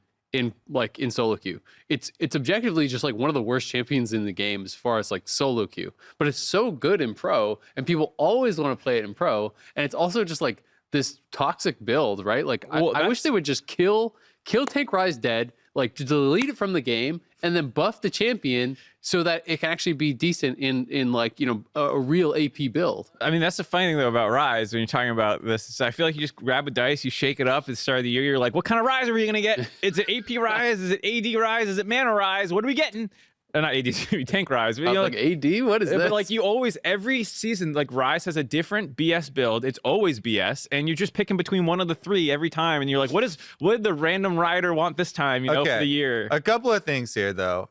solo queue. It's objectively just like one of the worst champions in the game as far as like solo queue, but it's so good in pro and people always want to play it in pro. And it's also just like this toxic build, right? Like I wish they would just kill Tank Ryze dead, like to delete it from the game and then buff the champion so that it can actually be decent in like, a real AP build. I mean, that's the funny thing though about Ryze when you're talking about this. So I feel like you just grab a dice, you shake it up at the start of the year. You're like, what kind of Ryze are we going to get? Is it AP Ryze? Is it AD Ryze? Is it Mana Ryze? What are we getting? Not AD, Tank Ryze. But, like AD? What is this? But like you always, every season, like Ryze has a different BS build. It's always BS. And you're just picking between one of the three every time. And you're like, what did the random rider want this time, for the year? A couple of things here though.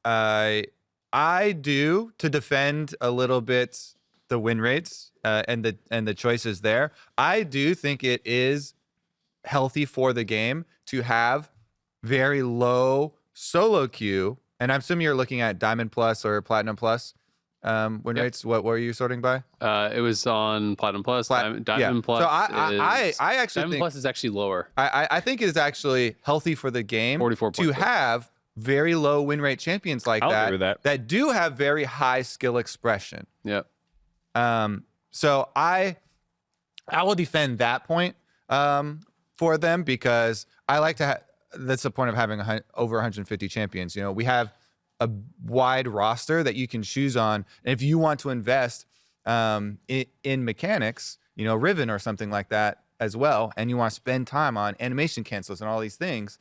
I do, to defend a little bit the win rates and the choices there, I do think it is healthy for the game to have very low solo queue. And I'm assuming you're looking at Diamond Plus or Platinum Plus win rates. What were you sorting by? It was on Platinum Plus, Diamond Plus. So I actually Diamond think Plus is actually lower. I think it's actually healthy for the game 44 to have very low win rate champions like I'll agree with that do have very high skill expression. Yep. So I will defend that point for them, because I like to that's the point of having over 150 champions. You know, we have a wide roster that you can choose on. And if you want to invest in mechanics, you know, Riven or something like that as well, and you want to spend time on animation cancels and all these things,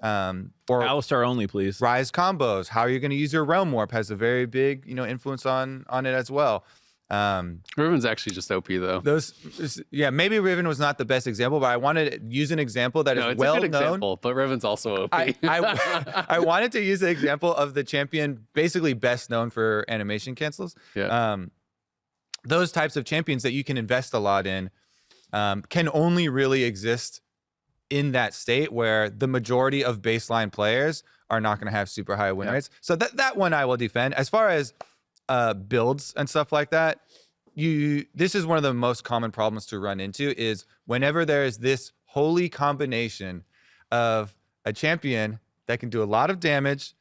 or Alistar only, please. Ryze combos, how are you going to use your Realm Warp has a very big, you know, influence on it as well. Riven's actually just OP though. Maybe Riven was not the best example, but I wanted to use an example that is well known. Example, but Riven's also OP. I wanted to use the example of the champion basically best known for animation cancels. Yeah. Those types of champions that you can invest a lot in can only really exist in that state where the majority of baseline players are not going to have super high win rates. So that one I will defend. As far as builds and stuff like that, this is one of the most common problems to run into, is whenever there is this holy combination of a champion that can do a lot of damage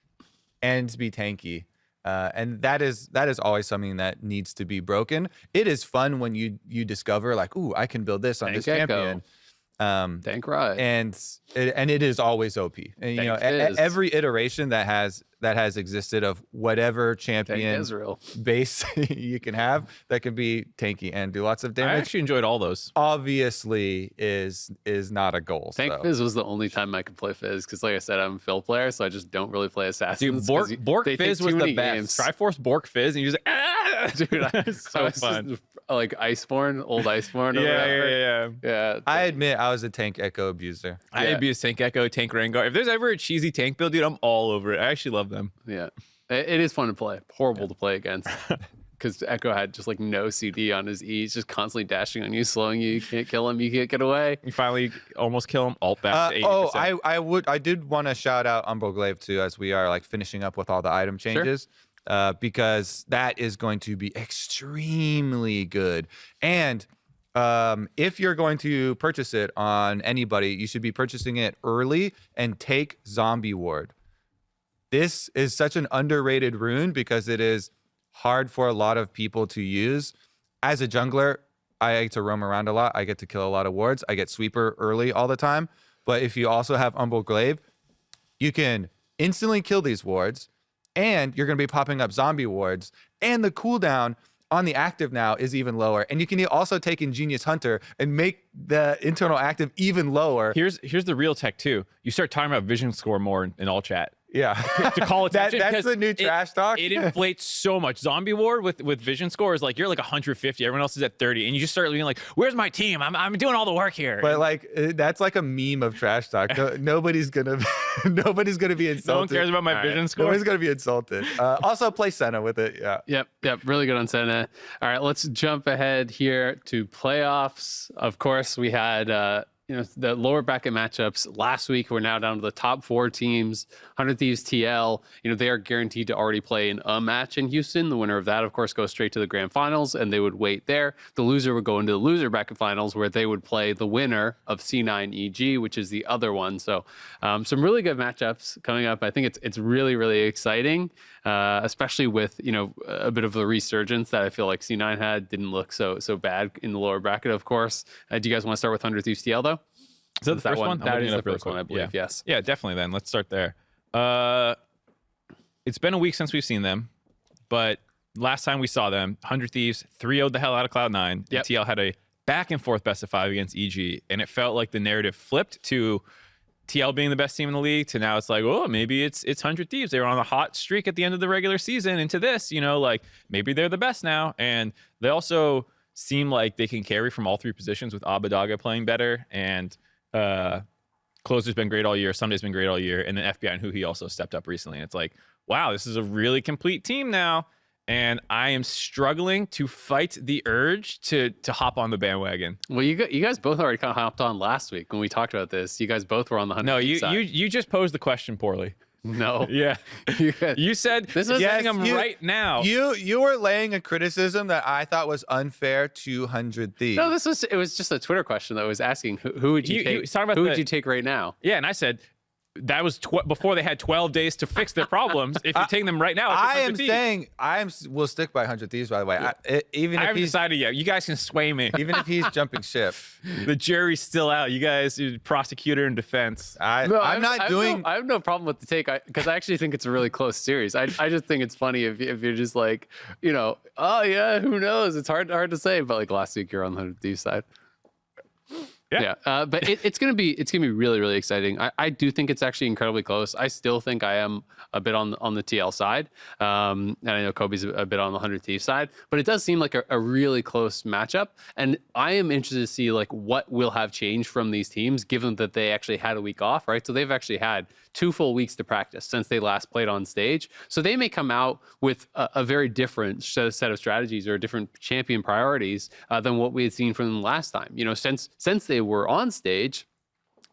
and be tanky. And that is always something that needs to be broken. It is fun when you discover like, ooh, I can build this on this champion. Tank Ryze. And it is always OP. And you know, every iteration that has existed of whatever champion base you can have that can be tanky and do lots of damage. I actually enjoyed all those. Obviously is not a goal. Tank Fizz was the only time I could play Fizz, because like I said, I'm a Phil player, so I just don't really play Assassins. Dude, Bork Fizz was the best. Triforce Bork Fizz, and you're just like, ah! Dude, so fun. Just, like Iceborne, old Iceborne. Yeah. I admit I was a Tank Echo abuser. I abuse Tank Echo, Tank Rengar. If there's ever a cheesy tank build, dude, I'm all over it. I actually love them. Yeah, it is fun to play. Horrible to play against, because Echo had just like no CD on his E. He's just constantly dashing on you, slowing you. You can't kill him. You can't get away. You finally almost kill him. Alt back to 80%. I did want to shout out Umbral Glaive too, as we are like finishing up with all the item changes. Sure. Because that is going to be extremely good. And if you're going to purchase it on anybody, you should be purchasing it early and take Zombie Ward. This is such an underrated rune because it is hard for a lot of people to use. As a jungler, I get to roam around a lot. I get to kill a lot of wards. I get sweeper early all the time. But if you also have Umbral Glaive, you can instantly kill these wards, and you're going to be popping up zombie wards, and the cooldown on the active now is even lower. And you can also take Ingenious Hunter and make the internal active even lower. Here's the real tech too. You start talking about vision score more in all chat. Yeah. To call attention. That's the new trash talk. It inflates so much. Zombie Ward with vision score is like, you're like 150. Everyone else is at 30. And you just start being like, where's my team? I'm doing all the work here. But like, that's like a meme of trash talk. Nobody's gonna be insulted. No one cares about my vision score. Nobody's gonna be insulted. Also play Senna with it. Yeah. Yep. Really good on Senna. All right, let's jump ahead here to playoffs. Of course, we had the lower bracket matchups last week. We're now down to the top 4 teams. 100 Thieves TL, they are guaranteed to already play in a match in Houston. The winner of that, of course, goes straight to the grand finals, and they would wait there. The loser would go into the loser bracket finals, where they would play the winner of C9 EG, which is the other one. So some really good matchups coming up. I think it's really, really exciting, especially with a bit of the resurgence that I feel like C9 had. Didn't look so bad in the lower bracket, of course. Do you guys want to start with 100 Thieves TL though? Is that the first one? That is the first one, I believe. Yes. Yeah, definitely. Then let's start there. It's been a week since we've seen them, but last time we saw them, 100 Thieves 3-0'd the hell out of Cloud9. Yep. TL had a back and forth best of 5 against EG, and it felt like the narrative flipped to TL being the best team in the league to now it's like, oh, maybe it's 100 Thieves. They were on a hot streak at the end of the regular season into this, like maybe they're the best now. And they also seem like they can carry from all 3 positions with Abadaga playing better, and Closer's been great all year. Sunday's been great all year. And then FBI and Huhi also stepped up recently. And it's like, wow, this is a really complete team now. And I am struggling to fight the urge to hop on the bandwagon. Well, you guys both already kind of hopped on last week when we talked about this. You guys both were on the 100 No, side. you just posed the question poorly. No. Yeah. You said This was sending them right now. You were laying a criticism that I thought was unfair to 100 Thieves. No, it was just a Twitter question that was asking who would you take? Who would you take right now? Yeah, and I said that was before they had 12 days to fix their problems. If you're taking them right now, I am saying will stick by 100 Thieves. By the way, I haven't decided yet. You guys can sway me. Even if he's jumping ship, the jury's still out. You guys, prosecutor and defense. I have no problem with the take because I actually think it's a really close series. I just think it's funny if you're just like, oh yeah, who knows? It's hard to say. But like last week, you're on the 100 Thieves side. Yeah. But it's gonna be really, really exciting. I do think it's actually incredibly close. I still think I am a bit on the TL side, and I know Kobe's a bit on the 100 Thieves side. But it does seem like a really close matchup, and I am interested to see like what will have changed from these teams, given that they actually had a week off, right? So they've actually had 2 full weeks to practice since they last played on stage. So they may come out with a very different set of strategies or different champion priorities than what we had seen from them last time. Since they were on stage.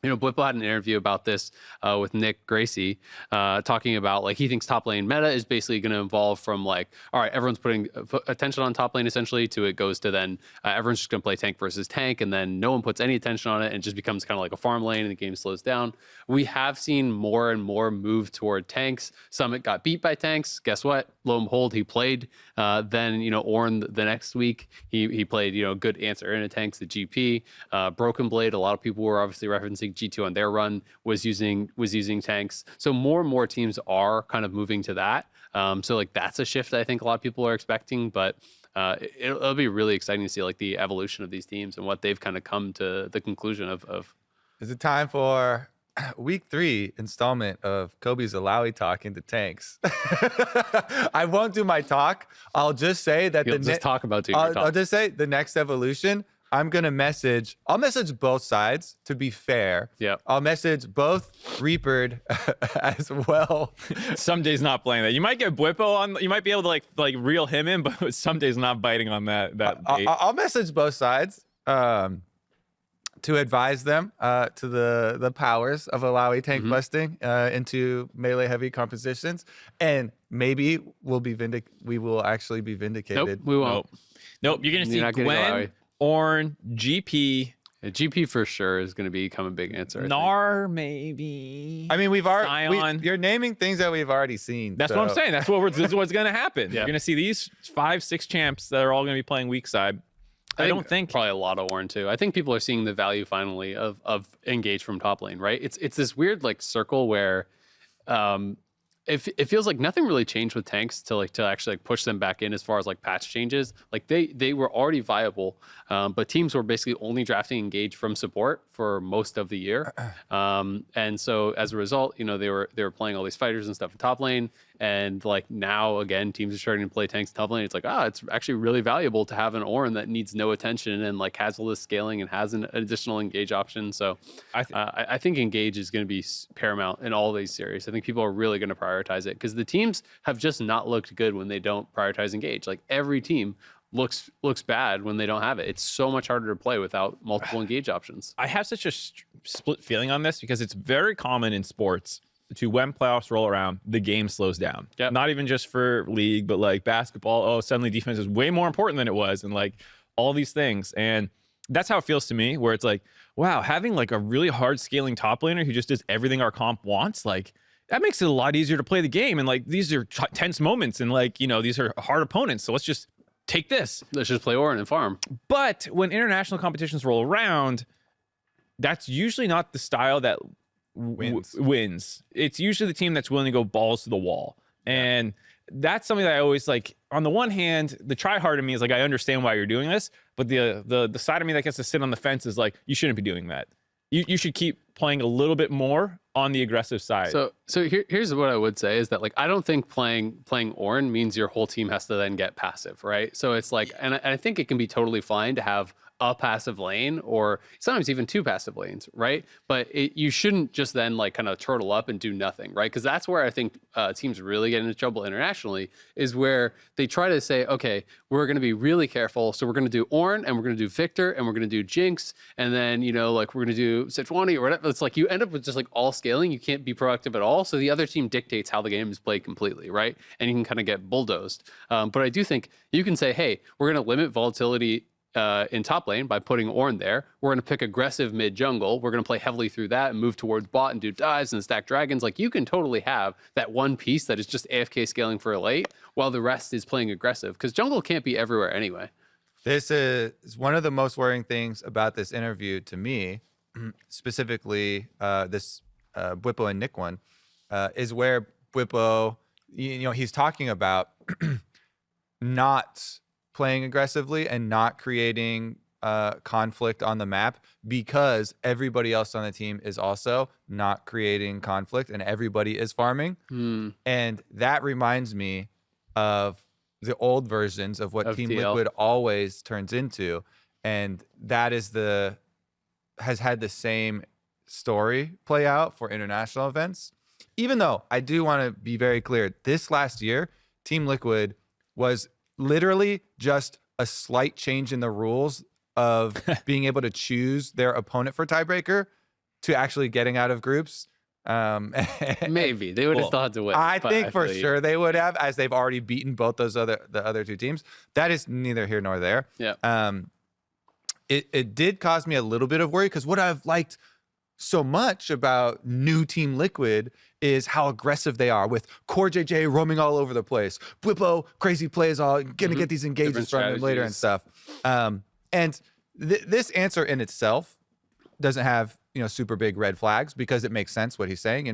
Blippo had an interview about this with Nick Gracie, talking about like he thinks top lane meta is basically going to evolve from like, all right, everyone's putting attention on top lane essentially to it goes to then everyone's just going to play tank versus tank, and then no one puts any attention on it and it just becomes kind of like a farm lane and the game slows down. We have seen more and more move toward tanks. Summit got beat by tanks. Guess what? Lo and behold, he played. Then Ornn the next week he played good answer in a tanks, the GP. Broken Blade, a lot of people were obviously referencing G2 on their run was using tanks. So more and more teams are kind of moving to that. So like that's a shift I think a lot of people are expecting, but it'll be really exciting to see like the evolution of these teams and what they've kind of come to the conclusion of. Is it time for week 3 installment of Kobe's Illaoi talk into tanks? I won't do my talk. I'll just say that talk about doing your talk. I'll just say the next evolution. I'll message both sides to be fair. Yeah. I'll message both Reapered as well. Some days not playing that. You might get Blippo on. You might be able to like reel him in, but some days not biting on that. I'll message both sides to advise them to the powers of Illaoi tank busting into melee heavy compositions, and maybe we will actually be vindicated. Nope, we won't. Nope. You're gonna see Gwen, Ornn, GP. GP for sure is going to become a big answer. Gnar, maybe. I mean, you're naming things that we've already seen. That's what I'm saying. This is what's going to happen. You're going to see these 5-6 champs that are all going to be playing weak side. I don't think probably a lot of Ornn too. I think people are seeing the value finally of engage from top lane, right? It's this weird like circle where it feels like nothing really changed with tanks to actually like push them back in as far as like patch changes. Like they were already viable, but teams were basically only drafting engage from support for most of the year, and so as a result, they were playing all these fighters and stuff in top lane. And like now again, teams are starting to play tanks top lane. It's like, it's actually really valuable to have an Ornn that needs no attention and like has all this scaling and has an additional engage option. So I think engage is going to be paramount in all these series. I think people are really going to prioritize it because the teams have just not looked good when they don't prioritize engage. Like every team looks bad when they don't have it. It's so much harder to play without multiple engage options. I have such a split feeling on this because it's very common in sports to when playoffs roll around, the game slows down. Yep. Not even just for league, but like basketball. Suddenly defense is way more important than it was, and like all these things. And that's how it feels to me, where it's like, wow, having like a really hard scaling top laner who just does everything our comp wants, like that makes it a lot easier to play the game. And like these are tense moments, and like these are hard opponents. So let's just take this. Let's just play Ornn and farm. But when international competitions roll around, that's usually not the style that wins. It's usually the team that's willing to go balls to the wall. And that's something that I always like. On the one hand, the try hard in me is like, I understand why you're doing this, but the side of me that gets to sit on the fence is like, you shouldn't be doing that. You should keep playing a little bit more on the aggressive side. So here's what I would say is that like I don't think playing Ornn means your whole team has to then get passive, right? So it's like, and I think it can be totally fine to have a passive lane or sometimes even 2 passive lanes, right? But you shouldn't just then like kind of turtle up and do nothing, right? Because that's where I think teams really get into trouble internationally, is where they try to say, okay, we're going to be really careful. So we're going to do Ornn and we're going to do Victor and we're going to do Jinx. And then, like we're going to do Sejuani or it's like you end up with just like all scaling. You can't be proactive at all. So the other team dictates how the game is played completely, right? And you can kind of get bulldozed. But I do think you can say, hey, we're going to limit volatility in top lane by putting Ornn there. We're going to pick aggressive mid jungle. We're going to play heavily through that and move towards bot and do dives and stack dragons. Like you can totally have that one piece that is just AFK scaling for a late while the rest is playing aggressive, because jungle can't be everywhere anyway. This is one of the most worrying things about this interview to me, specifically this Bwipo and Nick one, is where Bwipo, he's talking about not playing aggressively and not creating conflict on the map because everybody else on the team is also not creating conflict and everybody is farming. And that reminds me of the old versions of what Team TL. Liquid always turns into. And that is has had the same story play out for international events. Even though I do want to be very clear, this last year, Team Liquid was literally just a slight change in the rules of being able to choose their opponent for tiebreaker to actually getting out of groups. Maybe they would have still had to win. I think for sure they would have, as they've already beaten both the other two teams. That is neither here nor there. Yeah. It did cause me a little bit of worry, because what I've liked so much about new Team Liquid is how aggressive they are with CoreJJ roaming all over the place. Bwipo, crazy plays, all gonna get these engagements from him later and stuff. And this answer in itself doesn't have super big red flags, because it makes sense what he's saying.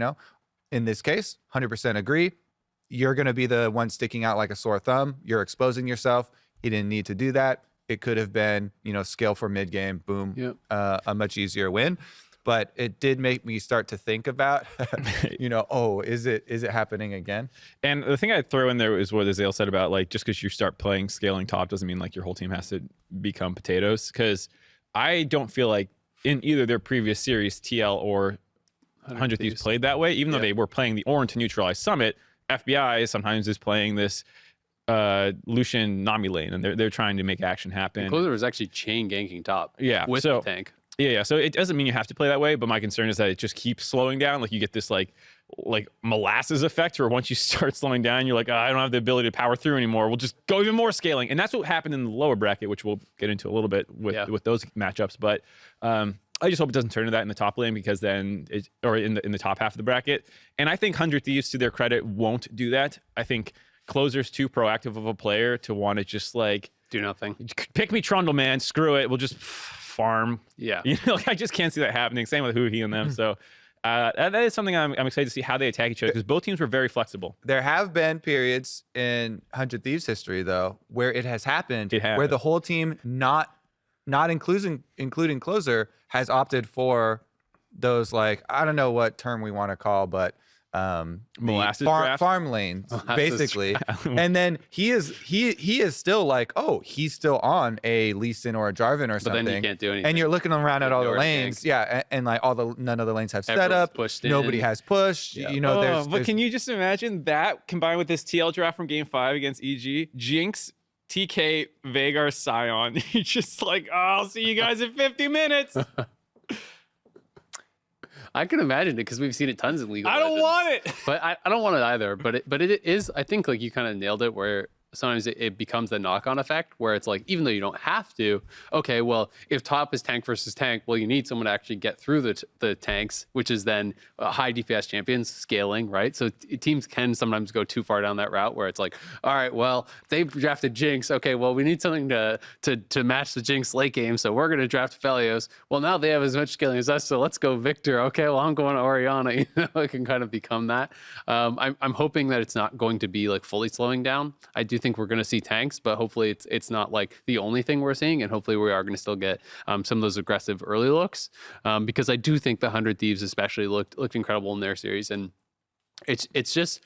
In this case, 100% agree. You're gonna be the one sticking out like a sore thumb. You're exposing yourself. He didn't need to do that. It could have been scale for mid game, boom, a much easier win. But it did make me start to think about, oh, is it happening again? And the thing I'd throw in there is what Azael said about, like, just because you start playing scaling top doesn't mean like your whole team has to become potatoes. Because I don't feel like in either their previous series, TL or 100 Thieves played that way. Even though they were playing the Ornn to neutralize Summit, FBI sometimes is playing this Lucian Nami lane, and they're trying to make action happen. Closer was actually chain ganking top. Yeah, with the tank. Yeah. So it doesn't mean you have to play that way, but my concern is that it just keeps slowing down. Like you get this like molasses effect, where once you start slowing down, you're like, I don't have the ability to power through anymore. We'll just go even more scaling, and that's what happened in the lower bracket, which we'll get into a little bit with those matchups. But I just hope it doesn't turn to that in the top lane, because then or in the top half of the bracket. And I think 100 Thieves, to their credit, won't do that. I think Closer's too proactive of a player to want to just like do nothing. Pick me Trundle, man. Screw it. We'll just farm. Yeah. I just can't see that happening. Same with Huhi and them. So that is something I'm excited to see how they attack each other, because both teams were very flexible. There have been periods in 100 Thieves history, though, where it has happened, where the whole team, not including Closer, has opted for those, like, I don't know what term we want to call, but molasses farm lanes, basically. And then he is still like, oh, he's still on a Lee Sin or a Jarvan or something. But then you can't do anything. And you're looking around at all the lanes, and like none of the lanes have setup. Nobody has push. Yeah. But can you just imagine that combined with this TL draft from Game 5 against EG? Jinx, TK, Veigar, Sion. You're just like, I'll see you guys in 50 minutes. I can imagine it, because we've seen it tons in League of Legends. I don't want it. But I don't want it either. But it is, I think, like, you kind of nailed it, where sometimes it becomes the knock-on effect, where it's like, even though you don't have to, okay, well, if top is tank versus tank, well, you need someone to actually get through the tanks, which is then high DPS champions scaling, right? So teams can sometimes go too far down that route, where it's like, all right, well, they drafted Jinx. Okay, well, we need something to match the Jinx late game, so we're going to draft Felios. Well, now they have as much scaling as us, so let's go Victor. Okay, well, I'm going to Orianna. It can kind of become that. I'm hoping that it's not going to be like fully slowing down. I do think we're going to see tanks, but hopefully it's not like the only thing we're seeing, and hopefully we are going to still get some of those aggressive early looks, because I do think the 100 Thieves especially looked incredible in their series, and it's just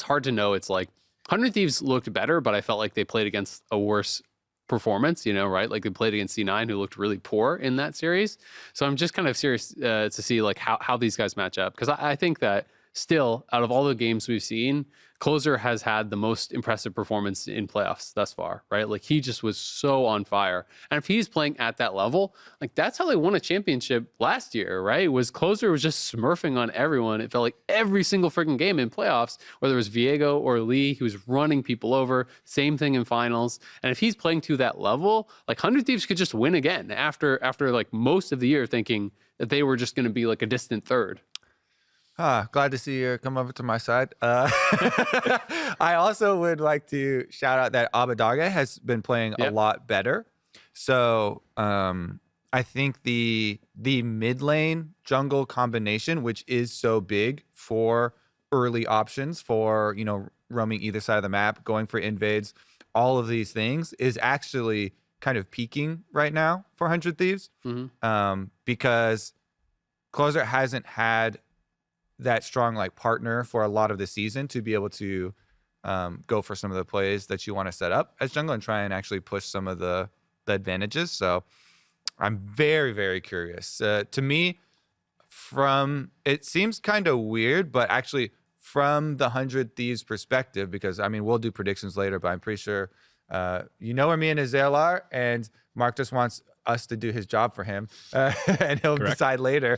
hard to know. It's like 100 Thieves looked better, but I felt like they played against a worse performance, right? Like they played against C9, who looked really poor in that series. So I'm just kind of serious to see like how these guys match up, because I think that still, out of all the games we've seen, Closer has had the most impressive performance in playoffs thus far, right? Like he just was so on fire. And if he's playing at that level, like that's how they won a championship last year, right? Was Closer was just smurfing on everyone. It felt like every single freaking game in playoffs, whether it was Viego or Lee, he was running people over. Same thing in finals. And if he's playing to that level, like 100 Thieves could just win again after like most of the year thinking that they were just going to be like a distant third. Glad to see you come over to my side. I also would like to shout out that Abadaga has been playing a lot better. So I think the mid lane jungle combination, which is so big for early options for, you know, roaming either side of the map, going for invades, all of these things is actually kind of peaking right now for 100 Thieves. Because Closer hasn't had that strong like partner for a lot of the season to be able to go for some of the plays that you want to set up as jungle and try and actually push some of the advantages. So I'm very, very curious. To me, it seems kind of weird, but actually from the 100 Thieves perspective, because I mean, we'll do predictions later, but I'm pretty sure you know where me and Azael are, and Mark just wants us to do his job for him, and he'll decide later.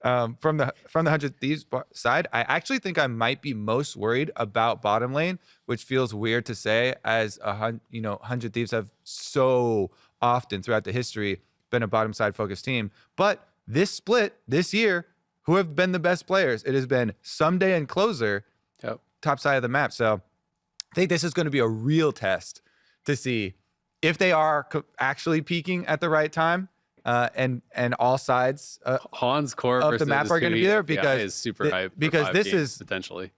From the 100 Thieves side, I actually think I might be most worried about bottom lane, which feels weird to say, as 100 Thieves have so often throughout the history been a bottom side focused team. But this split this year, who have been the best players? It has been Someday and Closer, top side of the map. So I think this is going to be a real test to see if they are actually peaking at the right time. And all sides Han's core of the map are going to be there, because is super hype because this is potentially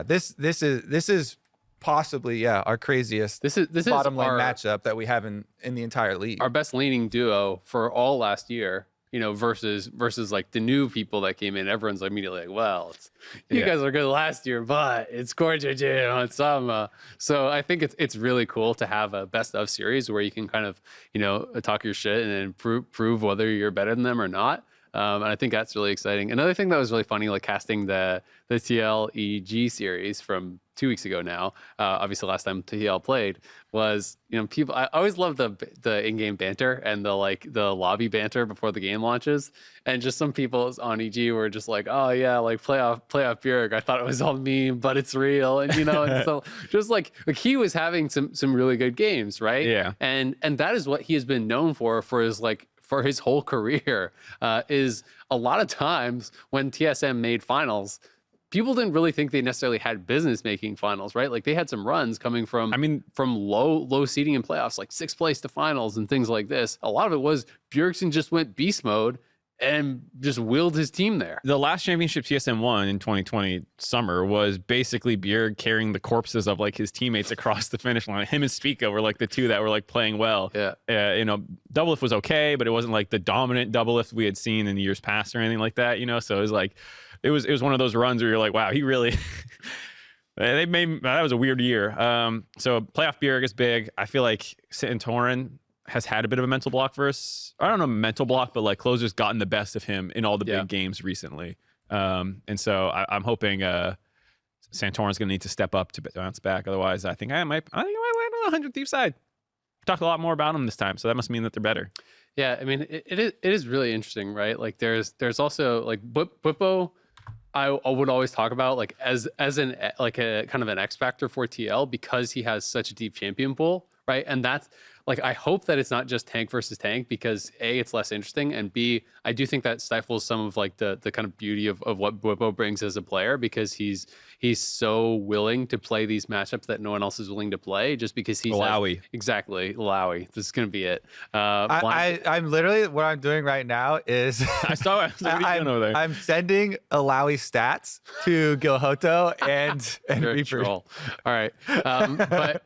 this is possibly our craziest this is bottom lane our matchup that we have in the entire league. Our best laning duo for all last year, you know, versus like the new people that came in. Everyone's immediately like, well, you guys are good last year, but it's CoreJJ on Sama. So I think it's really cool to have a best of series where you can kind of, you know, talk your shit and then prove whether you're better than them or not. And I think that's really exciting. Another thing that was really funny, like casting the TLEG series from 2 weeks ago now, obviously last time TL played, was, you know, people, I always love the in-game banter and the lobby banter before the game launches. And just some people on EG were just like, oh yeah, like playoff Bjerg, I thought it was all meme, but it's real. And, you know, and so just like he was having some really good games, right? Yeah. And that is what he has been known for his whole career, is a lot of times when TSM made finals, people didn't really think they necessarily had business making finals, right? Like they had some runs coming from low seeding in playoffs, like 6th place to finals and things like this. A lot of it was Bjergsen just went beast mode and just willed his team there. The last championship TSM won in 2020 summer was basically Bjerg carrying the corpses of like his teammates across the finish line. Him and Spica were like the two that were like playing well. Yeah. You know, Doublelift was okay, but it wasn't like the dominant Doublelift we had seen in the years past or anything like that, you know? So it was like, it was one of those runs where you're like, wow, he really, that was a weird year. So playoff Bjerg is big. I feel like Santorin has had a bit of a mental block for us. I don't know, mental block, but like Closer's gotten the best of him in all the big games recently. And so I'm hoping Santorin's going to need to step up to bounce back. Otherwise, I think I might land on the 100 Thief side. Talked a lot more about them this time, so that must mean that they're better. Yeah, I mean, it is really interesting, right? Like there's also like Bwipo, I would always talk about like as an like a kind of an X factor for TL because he has such a deep champion pool, right? And that's like, I hope that it's not just tank versus tank, because A, it's less interesting, and B, I do think that stifles some of like the kind of beauty of what Bwipo brings as a player, because he's so willing to play these matchups that no one else is willing to play, just because he's Illaoi. Exactly, Illaoi. This is gonna be it. I'm literally, what I'm doing right now is I saw it. What are you doing over there? I'm sending Illaoi stats to Gilhoto and Reaper. All right, but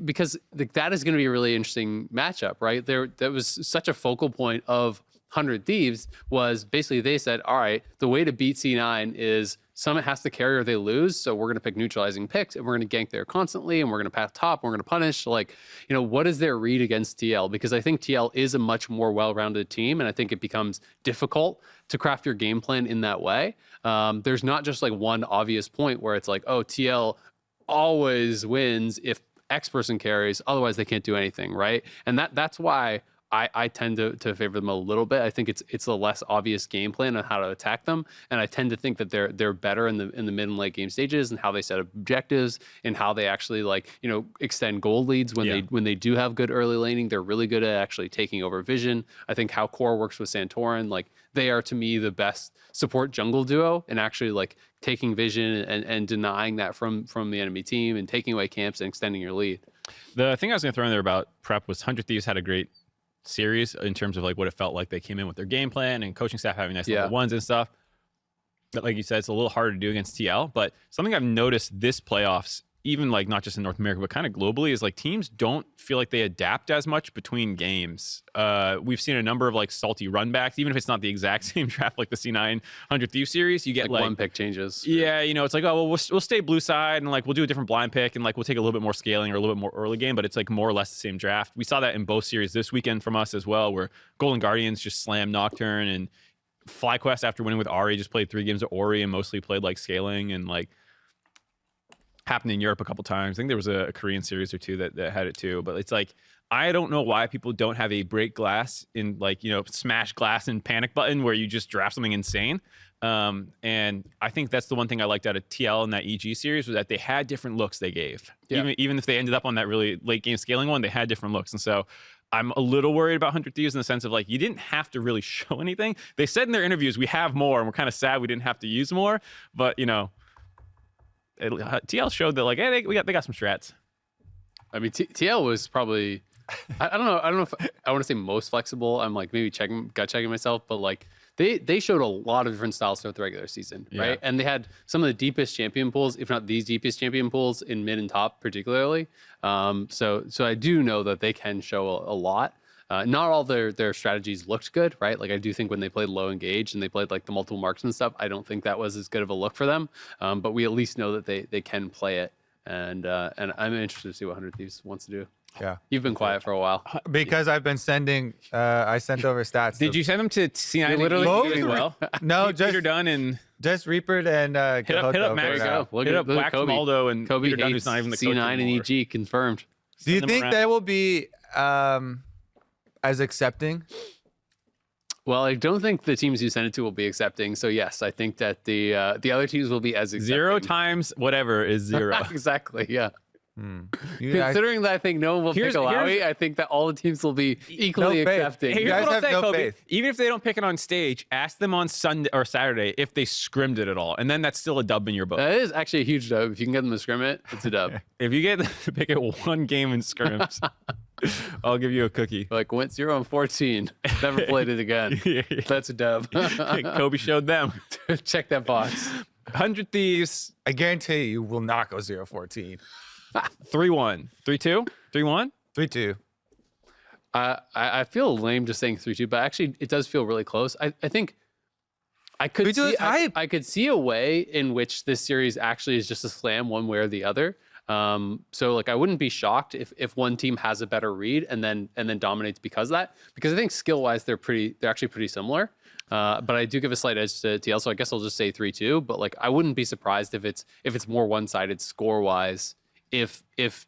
because that is going to be a really interesting matchup, right? That was such a focal point of 100 Thieves was basically they said, all right, the way to beat C9 is Summit has to carry or they lose. So we're going to pick neutralizing picks and we're going to gank there constantly and we're going to path top and we're going to punish. Like, you know, what is their read against TL? Because I think TL is a much more well-rounded team and I think it becomes difficult to craft your game plan in that way. There's not just like one obvious point where it's like, oh, TL always wins if X person carries, otherwise they can't do anything, right? And that's why I tend to favor them a little bit. I think it's a less obvious game plan on how to attack them, and I tend to think that they're better in the mid and late game stages and how they set up objectives and how they actually like, you know, extend gold leads when they do have good early laning. They're really good at actually taking over vision. I think how Core works with Santorin, like they are to me the best support jungle duo and actually like taking vision and denying that from the enemy team and taking away camps and extending your lead. The thing I was going to throw in there about prep was 100 Thieves had a great series in terms of like what it felt like they came in with their game plan and coaching staff having nice level ones and stuff. But like you said, it's a little harder to do against TL. But something I've noticed this playoffs, even like not just in North America, but kind of globally, is like teams don't feel like they adapt as much between games. We've seen a number of like salty runbacks, even if it's not the exact same draft like the C9 100 Thieves series. You get like one pick changes. Yeah, you know, it's like, oh, well, we'll stay blue side and like we'll do a different blind pick and like we'll take a little bit more scaling or a little bit more early game, but it's like more or less the same draft. We saw that in both series this weekend from us as well, where Golden Guardians just slammed Nocturne and FlyQuest after winning with Ahri just played 3 games of Ori and mostly played like scaling and like happened in Europe a couple times. I think there was a Korean series or two that had it too. But it's like, I don't know why people don't have a break glass in like, you know, smash glass and panic button where you just draft something insane. And I think that's the one thing I liked out of TL in that EG series was that they had different looks they gave. Yeah. Even if they ended up on that really late game scaling one, they had different looks. And so I'm a little worried about 100 Thieves in the sense of like, you didn't have to really show anything. They said in their interviews, we have more and we're kind of sad we didn't have to use more, but you know, TL showed that like, hey, they got some strats. I mean, TL was probably, I don't know if I want to say most flexible. I'm like maybe gut checking myself, but like they showed a lot of different styles throughout the regular season, right? And they had some of the deepest champion pools, if not the deepest champion pools in mid and top particularly. So I do know that they can show a lot. Not all their strategies looked good, right? Like I do think when they played low engaged and they played like the multiple marksman stuff, I don't think that was as good of a look for them. But we at least know that they can play it, and I'm interested to see what 100 Thieves wants to do. Yeah, you've been quiet for a while because I've been sending. I sent over stats. Did you send them to C9? Literally doing well. No, just Peter Dunn and just Reapered and hit up Max. Hit up Black Maldo and Kobe Peter Dunn, who's not even the C9 coach and EG confirmed. Do you think they will be as accepting? Well, I don't think the teams you send it to will be accepting. So yes, I think that the other teams will be as accepting. 0 times whatever is 0. Exactly. Yeah. Considering that I think no one will pick Illaoi, I think that all the teams will be equally accepting. Hey, you guys have no faith. Even if they don't pick it on stage, ask them on Sunday or Saturday if they scrimmed it at all, and then that's still a dub in your book. That is actually a huge dub. If you can get them to scrim it, it's a dub. If you get them to pick it one game in scrims, I'll give you a cookie. Like went 0-14, never played it again. That's a dub. Kobe showed them. Check that box. 100 Thieves. I guarantee you will not go 0-14. 3-1, 3-2, 3-1, 3-2. I feel lame just saying 3-2, but actually it does feel really close. I think I could see a way in which this series actually is just a slam one way or the other. So like I wouldn't be shocked if one team has a better read and then dominates because of that. Because I think skill wise they're actually pretty similar. But I do give a slight edge to TL, so I guess I'll just say 3-2. But like I wouldn't be surprised if it's more one-sided score wise. If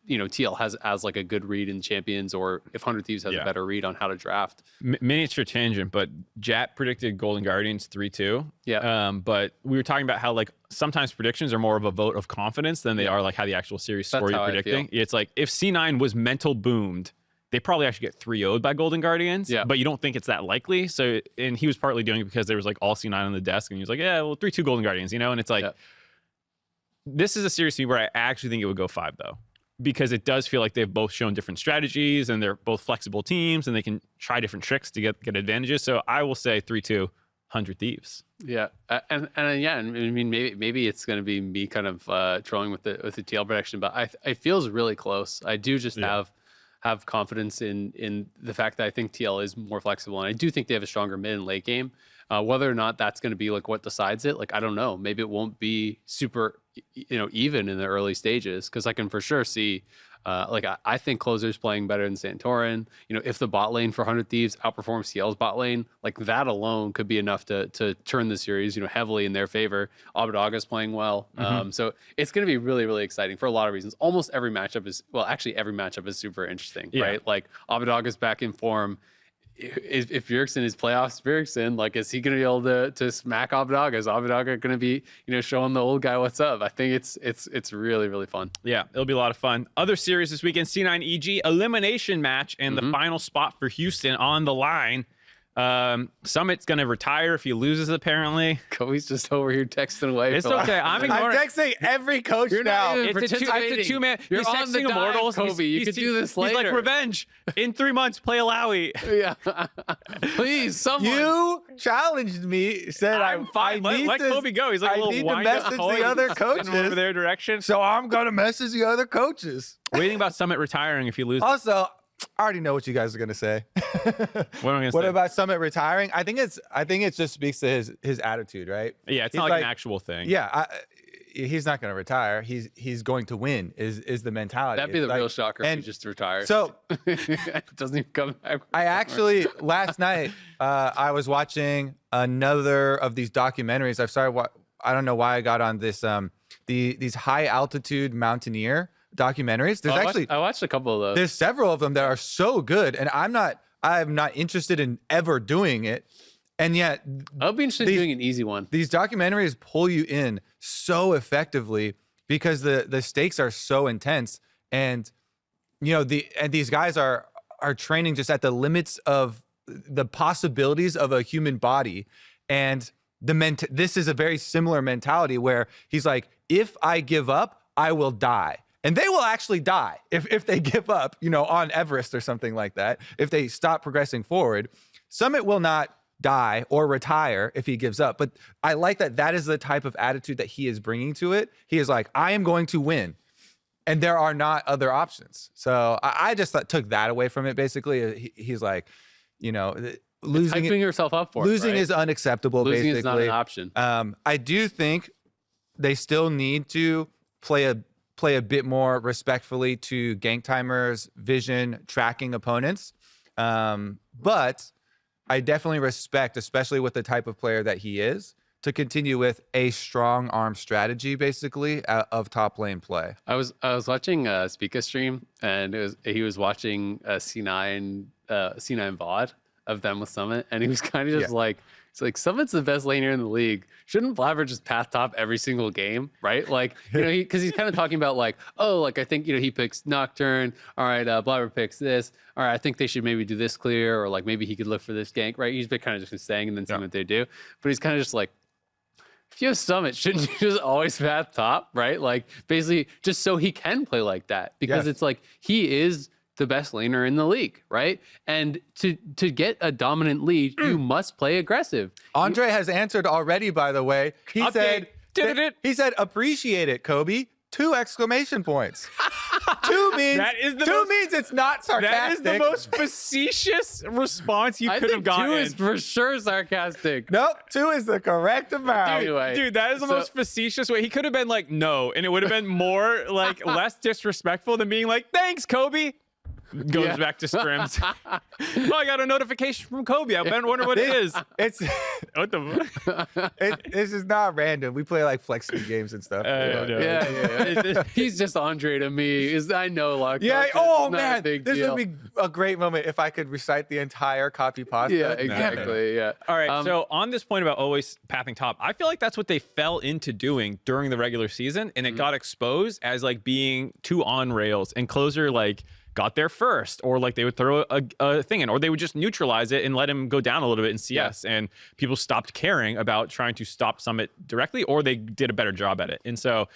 you know TL has like a good read in champions, or if 100 Thieves has a better read on how to draft. Miniature tangent, but Jat predicted Golden Guardians 3-2. Yeah. But we were talking about how like sometimes predictions are more of a vote of confidence than they are like how the actual series score you're predicting. It's like if C9 was mental boomed, they probably actually get 3-0'd by Golden Guardians. Yeah. But you don't think it's that likely. So and he was partly doing it because there was like all C9 on the desk, and he was like, yeah, well 3-2 Golden Guardians, you know, and it's like. Yeah. This is a series where I actually think it would go 5 though, because it does feel like they've both shown different strategies and they're both flexible teams and they can try different tricks to get advantages. So I will say 3-2, 100 Thieves. Yeah, and I mean maybe it's going to be me kind of trolling with the TL prediction, but it feels really close. I do just have have confidence in the fact that I think TL is more flexible, and I do think they have a stronger mid and late game. Whether or not that's going to be like what decides it, like I don't know. Maybe it won't be super, even in the early stages, because I can for sure see. I think Closer's playing better than Santorin. If the bot lane for 100 Thieves outperforms CL's bot lane, like that alone could be enough to turn the series, heavily in their favor. Abadaga's playing well. So it's going to be really, really exciting for a lot of reasons. Almost every matchup is, every matchup is super interesting, right? Like Abadaga's back in form. If Bjergsen is playoffs Bjergsen, like, is he going to be able to smack Abadaga? Is Abadaga going to be, showing the old guy what's up? I think it's really, really fun. Yeah, it'll be a lot of fun. Other series this weekend, C9 EG elimination match, and the final spot for Houston on the line. Summit's gonna retire if he loses, apparently. Kobe's just over here texting away. It's okay. I'm texting every coach now. It's a two-man. You're he's on the texting Immortals. Kobe. You could do this later. He's like, revenge. In 3 months, play Illaoi. Yeah. Please, someone. You challenged me, said I'm fine. Let Kobe go. He's like a little wind up the other coaches over their direction. So I'm gonna message the other coaches. What do you think about Summit retiring if he loses? Also, I already know what you guys are gonna say. What am I gonna say? What about Summit retiring? I think it just speaks to his attitude, right? Yeah, it's not like an actual thing. Yeah, he's not gonna retire. He's going to win. Is the mentality? That'd be the real shocker if he just retires. So it doesn't even come back. I actually last night I was watching another of these documentaries. I don't know why I got on this these high altitude mountaineer documentaries. There's I watched a couple of those. There's several of them that are so good, and I'm not interested in ever doing it. And yet I'll be interested in doing an easy one. These documentaries pull you in so effectively because the stakes are so intense, and these guys are training just at the limits of the possibilities of a human body. And this is a very similar mentality where he's like, if I give up, I will die. And they will actually die if they give up, on Everest or something like that. If they stop progressing forward, Summit will not die or retire if he gives up. But I like that is the type of attitude that he is bringing to it. He is like, I am going to win. And there are not other options. So I just took that away from it. Basically, he's like, losing yourself up for losing it, right? is unacceptable. Losing basically is not an option. I do think they still need to play a bit more respectfully to gank timers, vision, tracking opponents. But I definitely respect, especially with the type of player that he is, to continue with a strong arm strategy, basically, of top lane play. I was watching Speaker stream, and he was watching C9 VOD of them with Summit, and he was kind of just like, it's like, Summit's the best laner in the league. Shouldn't Blabber just path top every single game, right? Like, because he's kind of talking about like, I think, he picks Nocturne. All right, Blabber picks this. All right, I think they should maybe do this clear, or like maybe he could look for this gank, right? He's been kind of just saying and then seeing what they do. But he's kind of just like, if you have Summit, shouldn't you just always path top, right? Like, basically, just so he can play like that, because it's like he is the best laner in the league, right? And to get a dominant lead, you must play aggressive. Andre has answered already, by the way. He said, appreciate it, Kobe. 2 exclamation points. 2 means means it's not sarcastic. That is the most facetious response you could have gotten. 2 is for sure sarcastic. Nope, 2 is the correct amount. Dude, that is the most facetious way. He could have been like, no, and it would have been more like less disrespectful than being like, thanks, Kobe. Goes back to scrims. I got a notification from Kobe. I wonder what it is. It's what the? This is not random. We play like flex games and stuff. Yeah. He's just Andre to me. I know, like, oh man, this would be a great moment if I could recite the entire copy pasta. Yeah, exactly. Yeah. All right. So on this point about always pathing top, I feel like that's what they fell into doing during the regular season, and it got exposed as like being too on rails, and Closer like got there first, or like they would throw a thing in, or they would just neutralize it and let him go down a little bit in CS, and people stopped caring about trying to stop Summit directly, or they did a better job at it. And so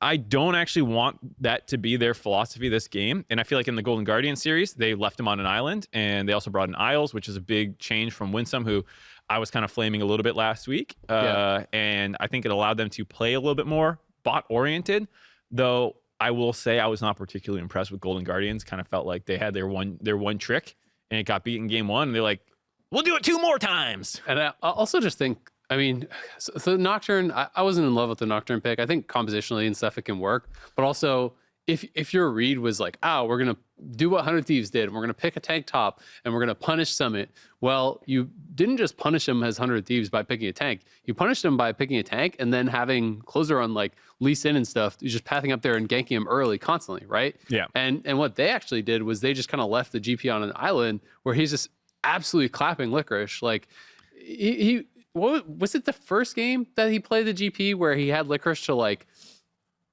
I don't actually want that to be their philosophy this game. And I feel like in the Golden Guardian series, they left him on an island, and they also brought in Isles, which is a big change from Winsome, who I was kind of flaming a little bit last week. And I think it allowed them to play a little bit more bot oriented, though. I will say I was not particularly impressed with Golden Guardians. Kind of felt like they had their one trick, and it got beaten game 1. And they're like, we'll do it 2 more times. And I also just think, I mean, so Nocturne, I wasn't in love with the Nocturne pick. I think compositionally and stuff, it can work. But also, if your read was like, oh, we're going to do what 100 Thieves did, and we're going to pick a tank top, and we're going to punish Summit. Well, you didn't just punish him as 100 Thieves by picking a tank. You punished him by picking a tank and then having closer on like Lee Sin and stuff. You're just pathing up there and ganking him early constantly, right? Yeah. And what they actually did was they just kind of left the GP on an island where he's just absolutely clapping Licorice. Like, what was it the first game that he played the GP where he had Licorice to like